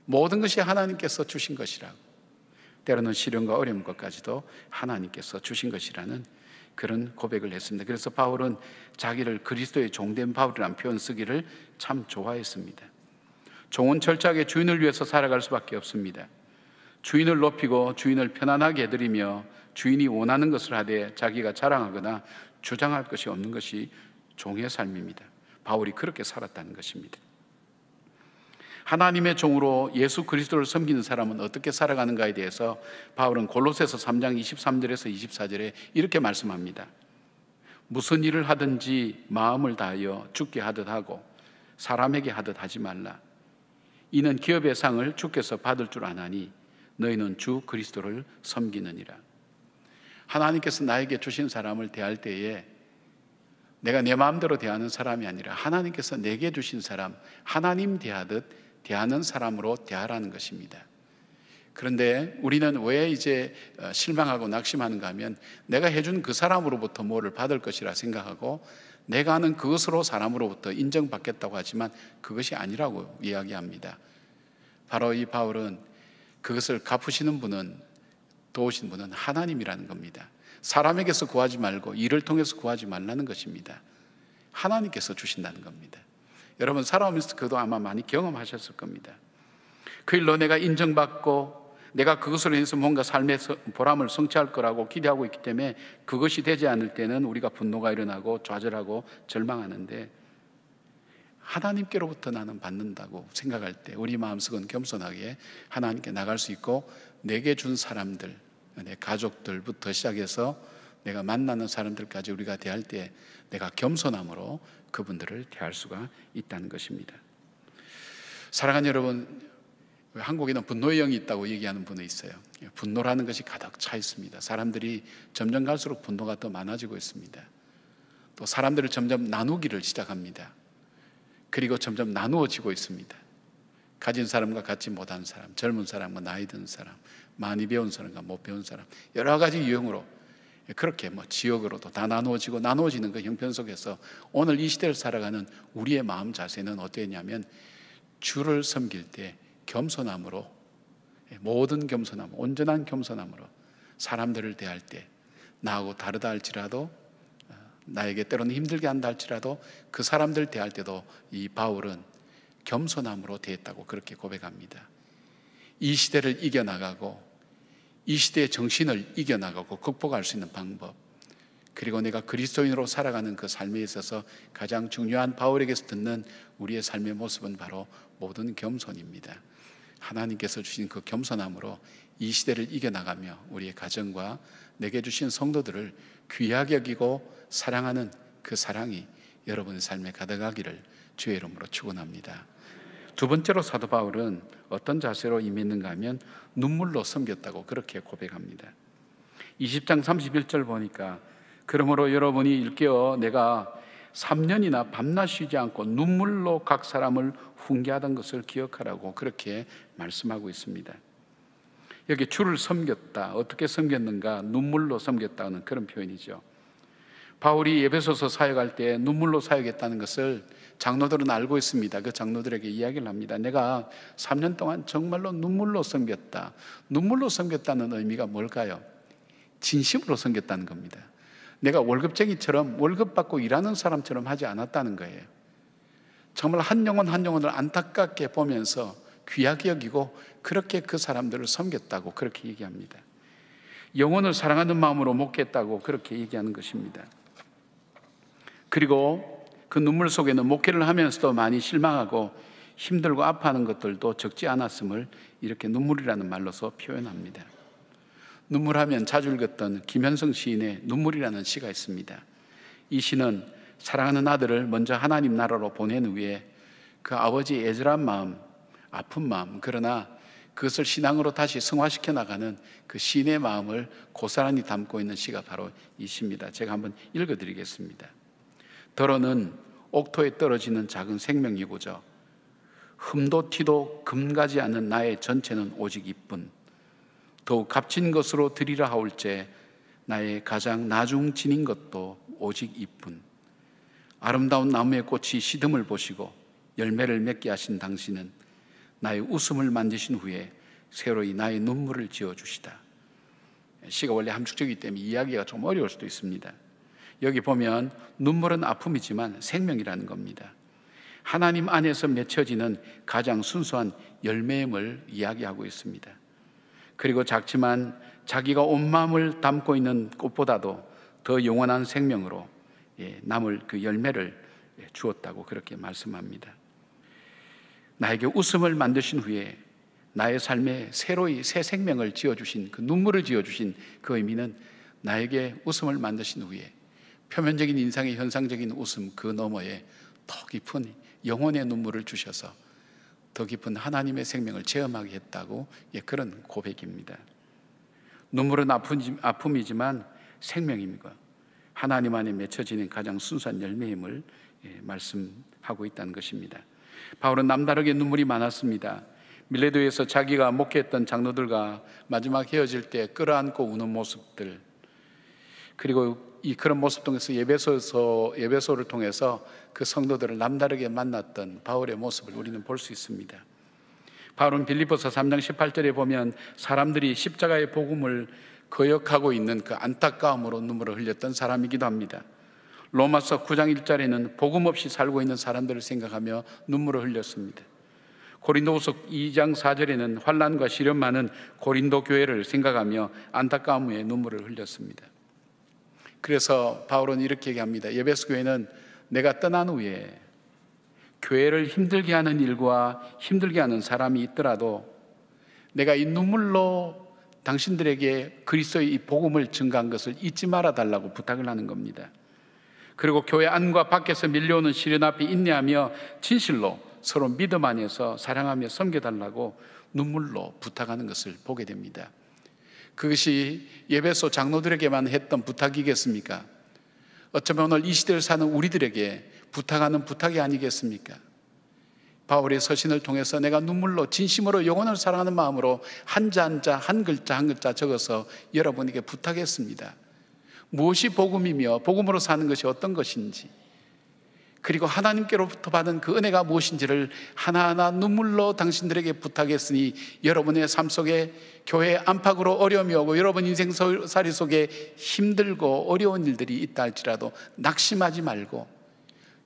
모든 것이 하나님께서 주신 것이라고, 때로는 시련과 어려운 것까지도 하나님께서 주신 것이라는 그런 고백을 했습니다. 그래서 바울은 자기를 그리스도의 종된 바울이라는 표현 쓰기를 참 좋아했습니다. 종은 철저하게 주인을 위해서 살아갈 수밖에 없습니다. 주인을 높이고 주인을 편안하게 해드리며 주인이 원하는 것을 하되 자기가 자랑하거나 주장할 것이 없는 것이 종의 삶입니다. 바울이 그렇게 살았다는 것입니다. 하나님의 종으로 예수 그리스도를 섬기는 사람은 어떻게 살아가는가에 대해서 바울은 골로새서 3장 23절에서 24절에 이렇게 말씀합니다. 무슨 일을 하든지 마음을 다하여 주께 하듯 하고 사람에게 하듯 하지 말라. 이는 기업의 상을 주께서 받을 줄 아나니 너희는 주 그리스도를 섬기느니라. 하나님께서 나에게 주신 사람을 대할 때에 내가 내 마음대로 대하는 사람이 아니라 하나님께서 내게 주신 사람, 하나님 대하듯 대하는 사람으로 대하라는 것입니다. 그런데 우리는 왜 이제 실망하고 낙심하는가 하면 내가 해준 그 사람으로부터 뭐를 받을 것이라 생각하고 내가 하는 그것으로 사람으로부터 인정받겠다고 하지만 그것이 아니라고 이야기합니다. 바로 이 바울은 그것을 갚으시는 분은, 도우신 분은 하나님이라는 겁니다. 사람에게서 구하지 말고 일을 통해서 구하지 말라는 것입니다. 하나님께서 주신다는 겁니다. 여러분 살아오면서 그도 아마 많이 경험하셨을 겁니다. 그 일로 내가 인정받고 내가 그것으로 인해서 뭔가 삶의 보람을 성취할 거라고 기대하고 있기 때문에 그것이 되지 않을 때는 우리가 분노가 일어나고 좌절하고 절망하는데, 하나님께로부터 나는 받는다고 생각할 때 우리 마음속은 겸손하게 하나님께 나갈 수 있고, 내게 준 사람들, 내 가족들부터 시작해서 내가 만나는 사람들까지 우리가 대할 때 내가 겸손함으로 그분들을 대할 수가 있다는 것입니다. 사랑하는 여러분, 한국에는 분노의 영이 있다고 얘기하는 분이 있어요. 분노라는 것이 가득 차 있습니다. 사람들이 점점 갈수록 분노가 더 많아지고 있습니다. 또 사람들을 점점 나누기를 시작합니다. 그리고 점점 나누어지고 있습니다. 가진 사람과 갖지 못한 사람, 젊은 사람과 나이 든 사람, 많이 배운 사람과 못 배운 사람, 여러 가지 유형으로 그렇게 지역으로도 다 나누어지고 나누어지는 그 형편 속에서 오늘 이 시대를 살아가는 우리의 마음 자세는 어떠했냐면, 주를 섬길 때 겸손함으로, 모든 겸손함, 온전한 겸손함으로 사람들을 대할 때 나하고 다르다 할지라도, 나에게 때로는 힘들게 한다 할지라도 그 사람들 대할 때도 이 바울은 겸손함으로 대했다고 그렇게 고백합니다. 이 시대를 이겨나가고 이 시대의 정신을 이겨나가고 극복할 수 있는 방법, 그리고 내가 그리스도인으로 살아가는 그 삶에 있어서 가장 중요한 바울에게서 듣는 우리의 삶의 모습은 바로 모든 겸손입니다. 하나님께서 주신 그 겸손함으로 이 시대를 이겨나가며 우리의 가정과 내게 주신 성도들을 귀하게 여기고 사랑하는 그 사랑이 여러분의 삶에 가득하기를 주의 이름으로 축원합니다. 두 번째로 사도 바울은 어떤 자세로 임했는가 하면 눈물로 섬겼다고 그렇게 고백합니다. 20장 31절 보니까, 그러므로 여러분이 일깨어 내가 3년이나 밤낮 쉬지 않고 눈물로 각 사람을 훈계하던 것을 기억하라고 그렇게 말씀하고 있습니다. 여기 주를 섬겼다, 어떻게 섬겼는가, 눈물로 섬겼다는 그런 표현이죠. 바울이 에베소서 사역할 때 눈물로 사역했다는 것을 장로들은 알고 있습니다. 그 장로들에게 이야기를 합니다. 내가 3년 동안 정말로 눈물로 섬겼다. 눈물로 섬겼다는 의미가 뭘까요? 진심으로 섬겼다는 겁니다. 내가 월급쟁이처럼 월급 받고 일하는 사람처럼 하지 않았다는 거예요. 정말 한 영혼 한 영혼을 안타깝게 보면서 귀하게 여기고 그렇게 그 사람들을 섬겼다고 그렇게 얘기합니다. 영혼을 사랑하는 마음으로 목회했다고 그렇게 얘기하는 것입니다. 그리고 그 눈물 속에는 목회를 하면서도 많이 실망하고 힘들고 아파하는 것들도 적지 않았음을 이렇게 눈물이라는 말로서 표현합니다. 눈물하면 자주 읽었던 김현성 시인의 눈물이라는 시가 있습니다. 이 시는 사랑하는 아들을 먼저 하나님 나라로 보낸 후에 그 아버지의 애절한 마음, 아픈 마음, 그러나 그것을 신앙으로 다시 승화시켜 나가는 그 시인의 마음을 고스란히 담고 있는 시가 바로 이 시입니다. 제가 한번 읽어드리겠습니다. 더러는 옥토에 떨어지는 작은 생명이고저 흠도 티도 금가지 않는 나의 전체는 오직 이뿐, 더욱 값진 것으로 드리라 하올제 나의 가장 나중 지닌 것도 오직 이뿐. 아름다운 나무의 꽃이 시듬을 보시고 열매를 맺게 하신 당신은 나의 웃음을 만드신 후에 새로이 나의 눈물을 지어주시다. 시가 원래 함축적이기 때문에 이야기가 좀 어려울 수도 있습니다. 여기 보면 눈물은 아픔이지만 생명이라는 겁니다. 하나님 안에서 맺혀지는 가장 순수한 열매임을 이야기하고 있습니다. 그리고 작지만 자기가 온 마음을 담고 있는 꽃보다도 더 영원한 생명으로 남을 그 열매를 주었다고 그렇게 말씀합니다. 나에게 웃음을 만드신 후에 나의 삶에 새로이 새 생명을 지어주신, 그 눈물을 지어주신 그 의미는 나에게 웃음을 만드신 후에 표면적인 인상의 현상적인 웃음 그 너머에 더 깊은 영혼의 눈물을 주셔서 더 깊은 하나님의 생명을 체험하게 했다고 그런 고백입니다. 눈물은 아픔이지만 생명입니다. 하나님 안에 맺혀지는 가장 순수한 열매임을 말씀하고 있다는 것입니다. 바울은 남다르게 눈물이 많았습니다. 밀레도에서 자기가 목회했던 장로들과 마지막 헤어질 때 끌어안고 우는 모습들, 그리고 그런 모습 통해서 예배소를 통해서 그 성도들을 남다르게 만났던 바울의 모습을 우리는 볼 수 있습니다. 바울은 빌립보서 3장 18절에 보면 사람들이 십자가의 복음을 거역하고 있는 그 안타까움으로 눈물을 흘렸던 사람이기도 합니다. 로마서 9장 1절에는 복음 없이 살고 있는 사람들을 생각하며 눈물을 흘렸습니다. 고린도후서 2장 4절에는 환난과 시련 많은 고린도 교회를 생각하며 안타까움에 눈물을 흘렸습니다. 그래서 바울은 이렇게 얘기합니다. 에베소 교회는 내가 떠난 후에 교회를 힘들게 하는 일과 힘들게 하는 사람이 있더라도 내가 이 눈물로 당신들에게 그리스도의 이 복음을 증거한 것을 잊지 말아 달라고 부탁을 하는 겁니다. 그리고 교회 안과 밖에서 밀려오는 시련 앞에 인내하며 진실로 서로 믿음 안에서 사랑하며 섬겨달라고 눈물로 부탁하는 것을 보게 됩니다. 그것이 에베소 장로들에게만 했던 부탁이겠습니까? 어쩌면 오늘 이 시대를 사는 우리들에게 부탁하는 부탁이 아니겠습니까? 바울의 서신을 통해서 내가 눈물로 진심으로 영혼을 사랑하는 마음으로 한자 한자 한 글자 한 글자 적어서 여러분에게 부탁했습니다. 무엇이 복음이며 복음으로 사는 것이 어떤 것인지, 그리고 하나님께로부터 받은 그 은혜가 무엇인지를 하나하나 눈물로 당신들에게 부탁했으니 여러분의 삶 속에 교회 안팎으로 어려움이 오고 여러분 인생살이 속에 힘들고 어려운 일들이 있다 할지라도 낙심하지 말고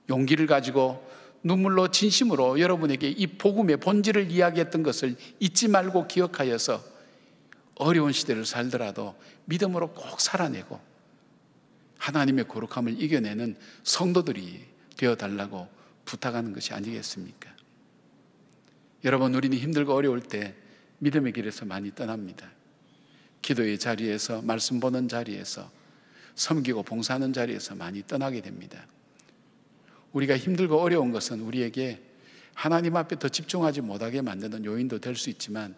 용기를 가지고 눈물로 진심으로 여러분에게 이 복음의 본질을 이야기했던 것을 잊지 말고 기억하여서 어려운 시대를 살더라도 믿음으로 꼭 살아내고 하나님의 거룩함을 이겨내는 성도들이 되어달라고 부탁하는 것이 아니겠습니까? 여러분, 우리는 힘들고 어려울 때 믿음의 길에서 많이 떠납니다. 기도의 자리에서, 말씀 보는 자리에서, 섬기고 봉사하는 자리에서 많이 떠나게 됩니다. 우리가 힘들고 어려운 것은 우리에게 하나님 앞에 더 집중하지 못하게 만드는 요인도 될 수 있지만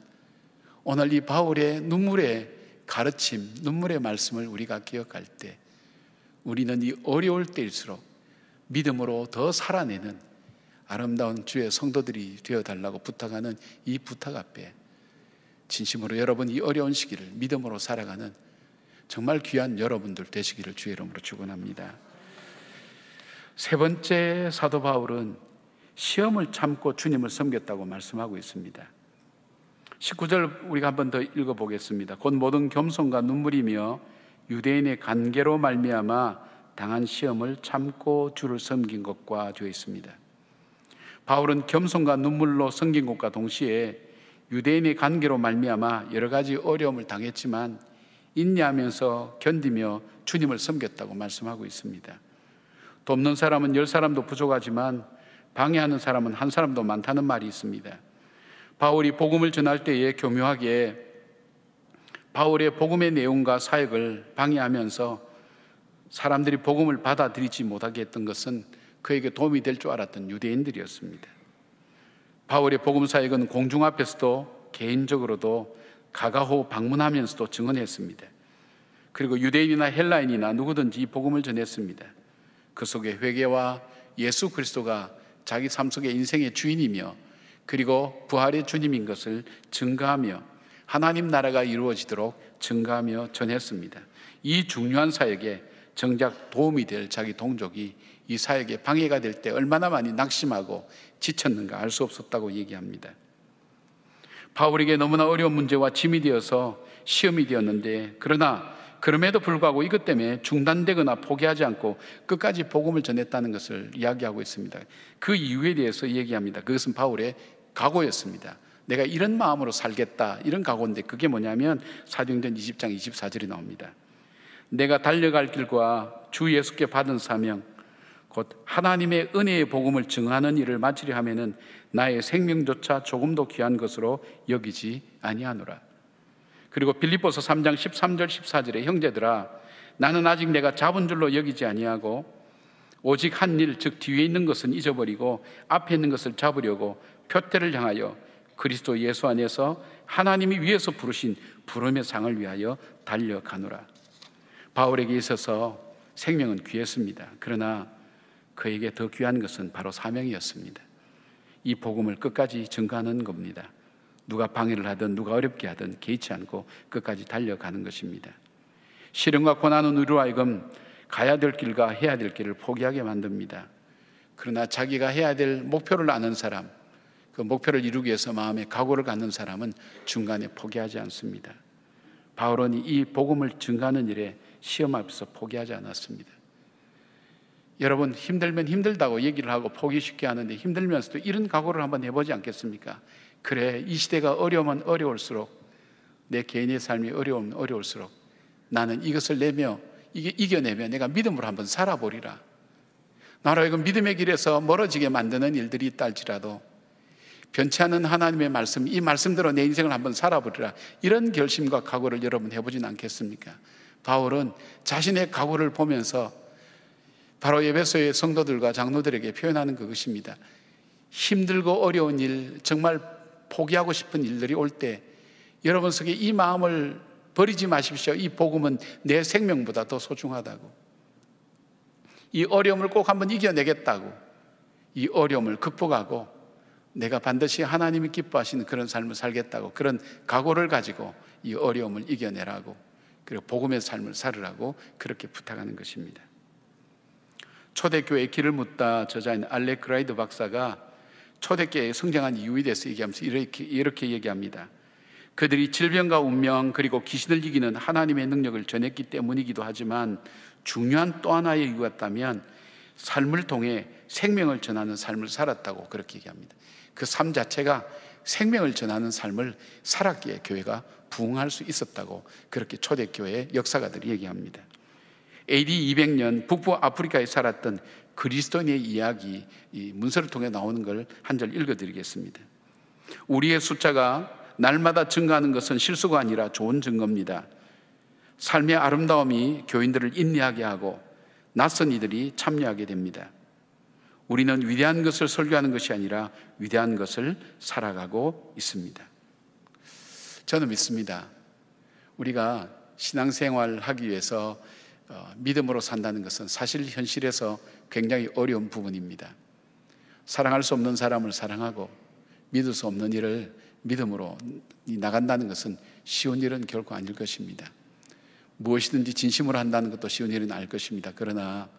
오늘 이 바울의 눈물의 가르침, 눈물의 말씀을 우리가 기억할 때 우리는 이 어려울 때일수록 믿음으로 더 살아내는 아름다운 주의 성도들이 되어달라고 부탁하는 이 부탁 앞에 진심으로 여러분 이 어려운 시기를 믿음으로 살아가는 정말 귀한 여러분들 되시기를 주의 이름으로 축원합니다. 세 번째, 사도 바울은 시험을 참고 주님을 섬겼다고 말씀하고 있습니다. 19절 우리가 한 번 더 읽어보겠습니다. 곧 모든 겸손과 눈물이며 유대인의 관계로 말미암아 당한 시험을 참고 주를 섬긴 것과 되어 있습니다. 바울은 겸손과 눈물로 섬긴 것과 동시에 유대인의 관계로 말미암아 여러 가지 어려움을 당했지만 인내하면서 견디며 주님을 섬겼다고 말씀하고 있습니다. 돕는 사람은 10사람도 부족하지만 방해하는 사람은 한 사람도 많다는 말이 있습니다. 바울이 복음을 전할 때에 교묘하게 바울의 복음의 내용과 사역을 방해하면서 사람들이 복음을 받아들이지 못하게 했던 것은 그에게 도움이 될 줄 알았던 유대인들이었습니다. 바울의 복음 사역은 공중 앞에서도 개인적으로도 가가호 방문하면서도 증언했습니다. 그리고 유대인이나 헬라인이나 누구든지 이 복음을 전했습니다. 그 속에 회개와 예수 그리스도가 자기 삶 속의 인생의 주인이며 그리고 부활의 주님인 것을 증거하며 하나님 나라가 이루어지도록 증거하며 전했습니다. 이 중요한 사역에 정작 도움이 될 자기 동족이 이 사역에 방해가 될 때 얼마나 많이 낙심하고 지쳤는가 알 수 없었다고 얘기합니다. 바울에게 너무나 어려운 문제와 짐이 되어서 시험이 되었는데 그러나 그럼에도 불구하고 이것 때문에 중단되거나 포기하지 않고 끝까지 복음을 전했다는 것을 이야기하고 있습니다. 그 이유에 대해서 얘기합니다. 그것은 바울의 각오였습니다. 내가 이런 마음으로 살겠다, 이런 각오인데 그게 뭐냐면 사도행전 20장 24절이 나옵니다. 내가 달려갈 길과 주 예수께 받은 사명 곧 하나님의 은혜의 복음을 증언하는 일을 마치려 하면은 나의 생명조차 조금도 귀한 것으로 여기지 아니하노라. 그리고 빌립보서 3장 13절 14절에 형제들아 나는 아직 내가 잡은 줄로 여기지 아니하고 오직 한 일, 즉 뒤에 있는 것은 잊어버리고 앞에 있는 것을 잡으려고 표대를 향하여 그리스도 예수 안에서 하나님이 위에서 부르신 부름의 상을 위하여 달려가노라. 바울에게 있어서 생명은 귀했습니다. 그러나 그에게 더 귀한 것은 바로 사명이었습니다. 이 복음을 끝까지 증거하는 겁니다. 누가 방해를 하든 누가 어렵게 하든 개의치 않고 끝까지 달려가는 것입니다. 시련과 고난은 우리로 하여금 가야 될 길과 해야 될 길을 포기하게 만듭니다. 그러나 자기가 해야 될 목표를 아는 사람, 그 목표를 이루기 위해서 마음에 각오를 갖는 사람은 중간에 포기하지 않습니다. 바울은 이 복음을 증거하는 일에 시험 앞에서 포기하지 않았습니다. 여러분, 힘들면 힘들다고 얘기를 하고 포기 쉽게 하는데 힘들면서도 이런 각오를 한번 해보지 않겠습니까? 그래, 이 시대가 어려우면 어려울수록, 내 개인의 삶이 어려우면 어려울수록 나는 이것을 이겨내며 내가 믿음으로 한번 살아보리라. 나로 하여금 믿음의 길에서 멀어지게 만드는 일들이 있다 할지라도 변치 않은 하나님의 말씀, 이 말씀대로 내 인생을 한번 살아보리라. 이런 결심과 각오를 여러분 해보진 않겠습니까? 바울은 자신의 각오를 보면서 바로 에베소의 성도들과 장로들에게 표현하는 그것입니다. 힘들고 어려운 일, 정말 포기하고 싶은 일들이 올 때 여러분 속에 이 마음을 버리지 마십시오. 이 복음은 내 생명보다 더 소중하다고. 이 어려움을 꼭 한번 이겨내겠다고. 이 어려움을 극복하고 내가 반드시 하나님이 기뻐하시는 그런 삶을 살겠다고, 그런 각오를 가지고 이 어려움을 이겨내라고, 그리고 복음의 삶을 살으라고 그렇게 부탁하는 것입니다. 초대교회의 길을 묻다 저자인 알렉 그라이드 박사가 초대교회에 성장한 이유에 대해서 얘기하면서 이렇게 얘기합니다. 그들이 질병과 운명 그리고 귀신을 이기는 하나님의 능력을 전했기 때문이기도 하지만 중요한 또 하나의 이유가 있다면 삶을 통해 생명을 전하는 삶을 살았다고 그렇게 얘기합니다. 그 삶 자체가 생명을 전하는 삶을 살았기에 교회가 부흥할 수 있었다고 그렇게 초대교회의 역사가들이 얘기합니다. AD 200년 북부 아프리카에 살았던 그리스도인의 이야기, 이 문서를 통해 나오는 걸 한 절 읽어드리겠습니다. 우리의 숫자가 날마다 증가하는 것은 실수가 아니라 좋은 증거입니다. 삶의 아름다움이 교인들을 인내하게 하고 낯선 이들이 참여하게 됩니다. 우리는 위대한 것을 설교하는 것이 아니라 위대한 것을 살아가고 있습니다. 저는 믿습니다. 우리가 신앙생활을 하기 위해서 믿음으로 산다는 것은 사실 현실에서 굉장히 어려운 부분입니다. 사랑할 수 없는 사람을 사랑하고 믿을 수 없는 일을 믿음으로 나간다는 것은 쉬운 일은 결코 아닐 것입니다. 무엇이든지 진심으로 한다는 것도 쉬운 일은 아닐 것입니다. 그러나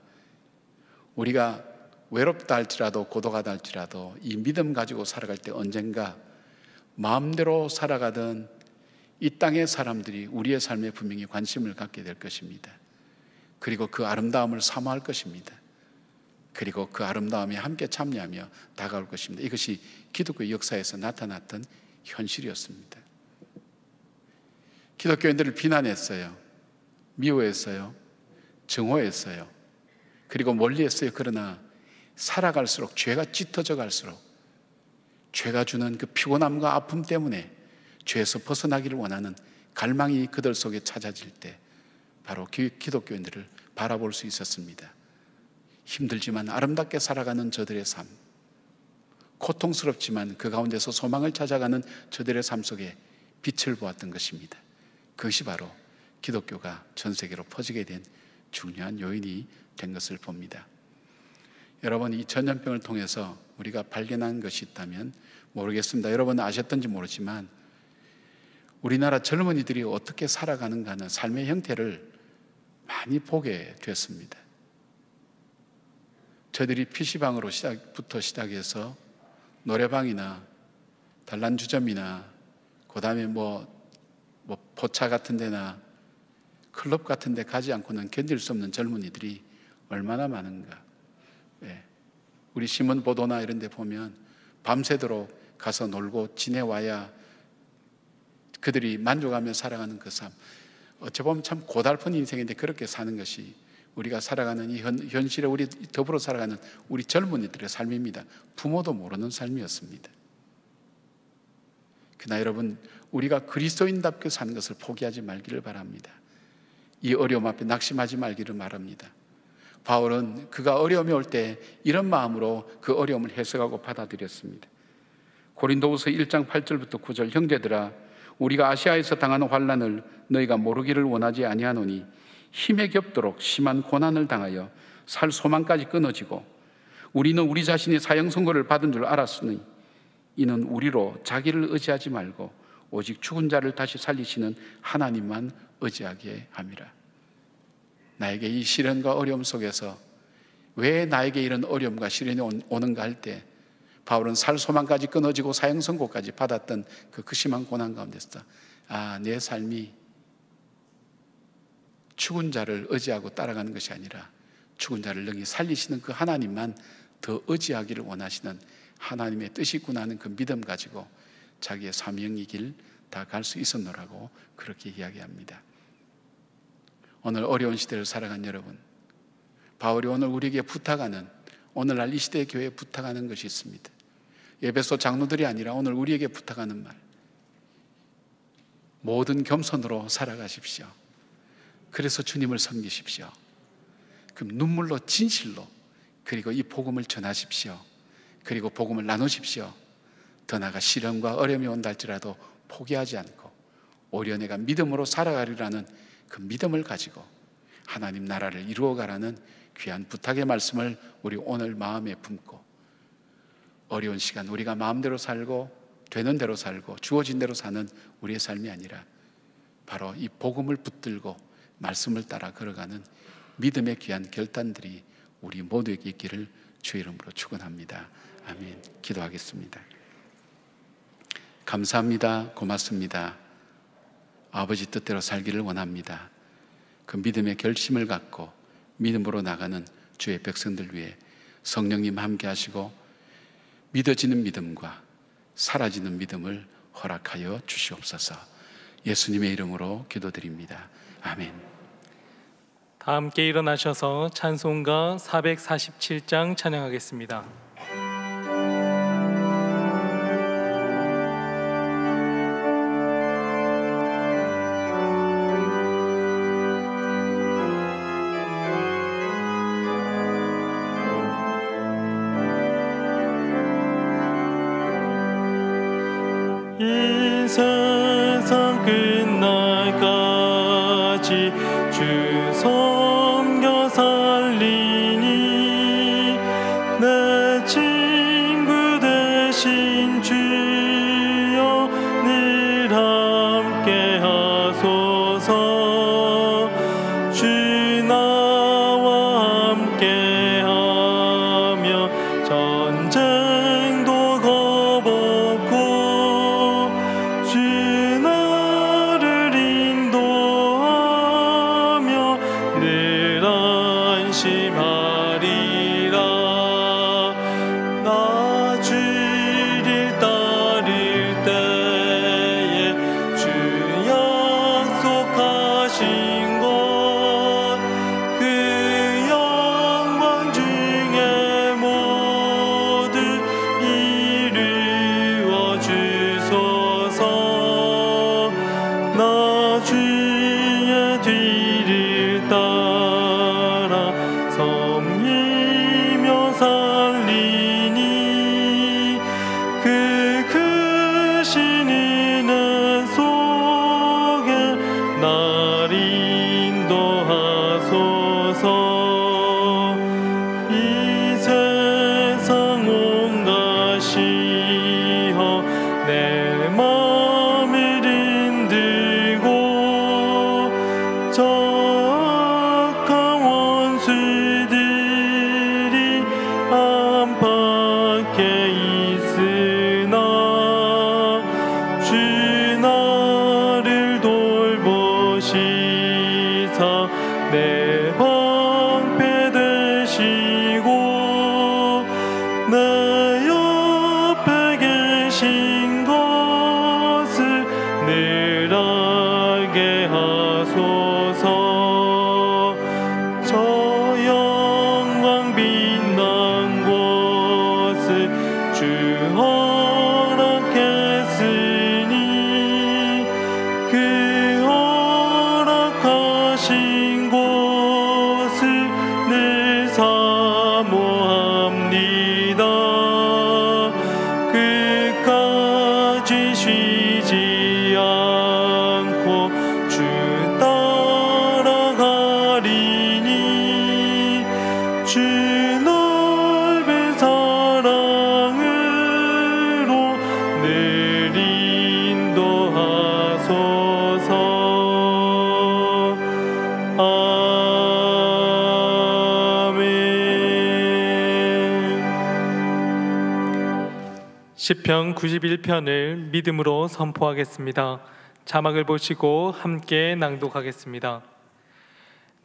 우리가 외롭다 할지라도 고독하다 할지라도 이 믿음 가지고 살아갈 때 언젠가 마음대로 살아가던 이 땅의 사람들이 우리의 삶에 분명히 관심을 갖게 될 것입니다. 그리고 그 아름다움을 사모할 것입니다. 그리고 그 아름다움에 함께 참여하며 다가올 것입니다. 이것이 기독교 역사에서 나타났던 현실이었습니다. 기독교인들을 비난했어요. 미워했어요. 증오했어요. 그리고 멀리했어요. 그러나 살아갈수록, 죄가 짙어져 갈수록 죄가 주는 그 피곤함과 아픔 때문에 죄에서 벗어나기를 원하는 갈망이 그들 속에 찾아질 때 바로 기독교인들을 바라볼 수 있었습니다. 힘들지만 아름답게 살아가는 저들의 삶, 고통스럽지만 그 가운데서 소망을 찾아가는 저들의 삶 속에 빛을 보았던 것입니다. 그것이 바로 기독교가 전 세계로 퍼지게 된 중요한 요인이 된 것을 봅니다. 여러분, 이 전염병을 통해서 우리가 발견한 것이 있다면 모르겠습니다. 여러분 아셨던지 모르지만 우리나라 젊은이들이 어떻게 살아가는가 하는 삶의 형태를 많이 보게 됐습니다. 저들이 PC방으로 부터 시작해서 노래방이나 단란주점이나 그 다음에 뭐 포차 같은 데나 클럽 같은 데 가지 않고는 견딜 수 없는 젊은이들이 얼마나 많은가. 우리 신문 보도나 이런 데 보면 밤새도록 가서 놀고 지내와야 그들이 만족하며 살아가는 그 삶, 어찌 보면 참 고달픈 인생인데 그렇게 사는 것이 우리가 살아가는 이 현실에 우리 더불어 살아가는 우리 젊은이들의 삶입니다. 부모도 모르는 삶이었습니다. 그러나 여러분, 우리가 그리스도인답게 사는 것을 포기하지 말기를 바랍니다. 이 어려움 앞에 낙심하지 말기를 바랍니다. 바울은 그가 어려움이 올 때 이런 마음으로 그 어려움을 해석하고 받아들였습니다. 고린도후서 1장 8절부터 9절, 형제들아 우리가 아시아에서 당하는 환난을 너희가 모르기를 원하지 아니하노니 힘에 겹도록 심한 고난을 당하여 살 소망까지 끊어지고 우리는 우리 자신이 사형 선고를 받은 줄 알았으니 이는 우리로 자기를 의지하지 말고 오직 죽은 자를 다시 살리시는 하나님만 의지하게 함이라. 나에게 이 시련과 어려움 속에서 왜 나에게 이런 어려움과 시련이 오는가 할 때 바울은 살 소망까지 끊어지고 사형 선고까지 받았던 그 심한 고난 가운데서 내 삶이 죽은 자를 의지하고 따라가는 것이 아니라 죽은 자를 능히 살리시는 그 하나님만 더 의지하기를 원하시는 하나님의 뜻이 있구나 하는 그 믿음 가지고 자기의 사명의 길 다 갈 수 있었노라고 그렇게 이야기합니다. 오늘 어려운 시대를 살아간 여러분, 바울이 오늘 우리에게 부탁하는, 오늘날 이 시대의 교회에 부탁하는 것이 있습니다. 에베소 장로들이 아니라 오늘 우리에게 부탁하는 말, 모든 겸손으로 살아가십시오. 그래서 주님을 섬기십시오. 그럼 눈물로 진실로, 그리고 이 복음을 전하십시오. 그리고 복음을 나누십시오. 더 나아가 시련과 어려움이 온다 할지라도 포기하지 않고 오히려 내가 믿음으로 살아가리라는 그 믿음을 가지고 하나님 나라를 이루어가라는 귀한 부탁의 말씀을 우리 오늘 마음에 품고, 어려운 시간 우리가 마음대로 살고 되는 대로 살고 주어진 대로 사는 우리의 삶이 아니라 바로 이 복음을 붙들고 말씀을 따라 걸어가는 믿음의 귀한 결단들이 우리 모두에게 있기를 주의 이름으로 축원합니다. 아멘. 기도하겠습니다. 감사합니다. 고맙습니다. 아버지 뜻대로 살기를 원합니다. 그 믿음의 결심을 갖고 믿음으로 나가는 주의 백성들 위해 성령님 함께 하시고 믿어지는 믿음과 사라지는 믿음을 허락하여 주시옵소서. 예수님의 이름으로 기도드립니다. 아멘. 다 함께 일어나셔서 찬송가 447장 찬양하겠습니다. 이 세상 끝날까지 주 섬겨 살리니 내 친구 되신 주여 늘 함께 하소서. 주 나와 함께 하며 전쟁도 겁없고 주 나를 인도하며 늘 안심하리라. 나 주를 따를 때에 주 약속하신 것 그 영광 중에 모두 이루어 주소서. 나 주의 뒤를 따라 섬기며 살리니 그 크신 은혜 속에 날 인도하소서. 이 세상 온갖 시험 내 맘을 흔들고 악한 원수들이 안팎에 있으나 주 나를 돌보시사 내 방패 되시고 내 옆에 계신 것을 늘 알게 하소서. 저 영광 빛난 곳을 주 허락했으니 그 허락하신 곳을 늘 시편 91편을 믿음으로 선포하겠습니다. 자막을 보시고 함께 낭독하겠습니다.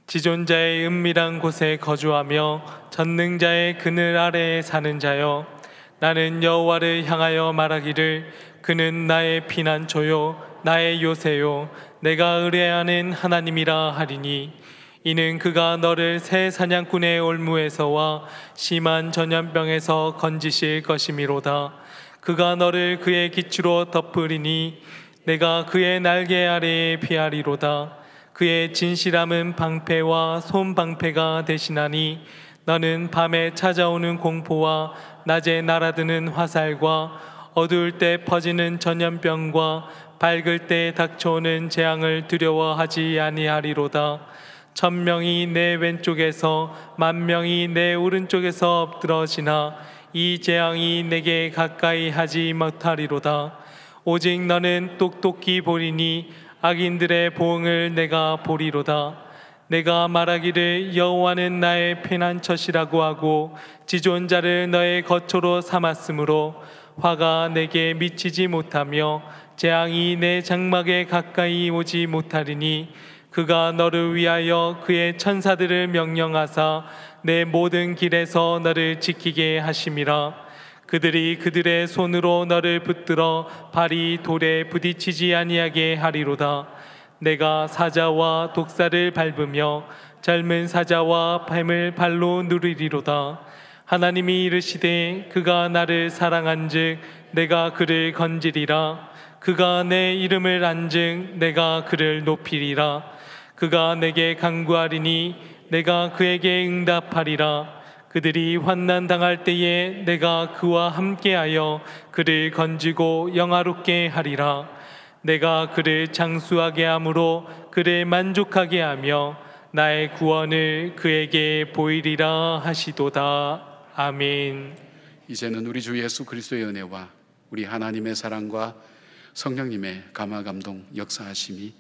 지존자의 은밀한 곳에 거주하며 전능자의 그늘 아래에 사는 자여, 나는 여호와를 향하여 말하기를 그는 나의 피난처요 나의 요새요 내가 의뢰하는 하나님이라 하리니, 이는 그가 너를 새 사냥꾼의 올무에서와 심한 전염병에서 건지실 것이미로다. 그가 너를 그의 기초로 덮으리니 내가 그의 날개 아래에 피하리로다. 그의 진실함은 방패와 손방패가 대신하니, 너는 밤에 찾아오는 공포와 낮에 날아드는 화살과 어두울 때 퍼지는 전염병과 밝을 때 닥쳐오는 재앙을 두려워하지 아니하리로다. 1000명이 내 왼쪽에서 10,000명이 내 오른쪽에서 엎드러지나 이 재앙이 내게 가까이 하지 못하리로다. 오직 너는 똑똑히 보리니 악인들의 보응을 내가 보리로다. 내가 말하기를 여호와는 나의 피난처시라고 하고 지존자를 너의 거처로 삼았으므로 화가 내게 미치지 못하며 재앙이 내 장막에 가까이 오지 못하리니, 그가 너를 위하여 그의 천사들을 명령하사 내 모든 길에서 너를 지키게 하심이라. 그들이 그들의 손으로 너를 붙들어 발이 돌에 부딪히지 아니하게 하리로다. 내가 사자와 독사를 밟으며 젊은 사자와 뱀을 발로 누르리로다. 하나님이 이르시되 그가 나를 사랑한즉 내가 그를 건지리라. 그가 내 이름을 안즉 내가 그를 높이리라. 그가 내게 간구하리니 내가 그에게 응답하리라. 그들이 환난 당할 때에 내가 그와 함께하여 그를 건지고 영화롭게 하리라. 내가 그를 장수하게 함으로 그를 만족하게 하며 나의 구원을 그에게 보이리라 하시도다. 아멘. 이제는 우리 주 예수 그리스도의 은혜와 우리 하나님의 사랑과 성령님의 감화감동 역사하심이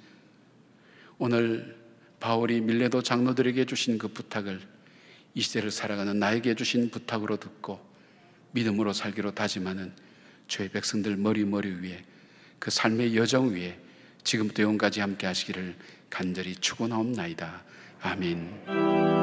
오늘 바울이 밀레도 장로들에게 주신 그 부탁을 이 시대를 살아가는 나에게 주신 부탁으로 듣고 믿음으로 살기로 다짐하는 주의 백성들 머리 위에, 그 삶의 여정 위에 지금부터 영원까지 함께 하시기를 간절히 축원하옵나이다. 아멘.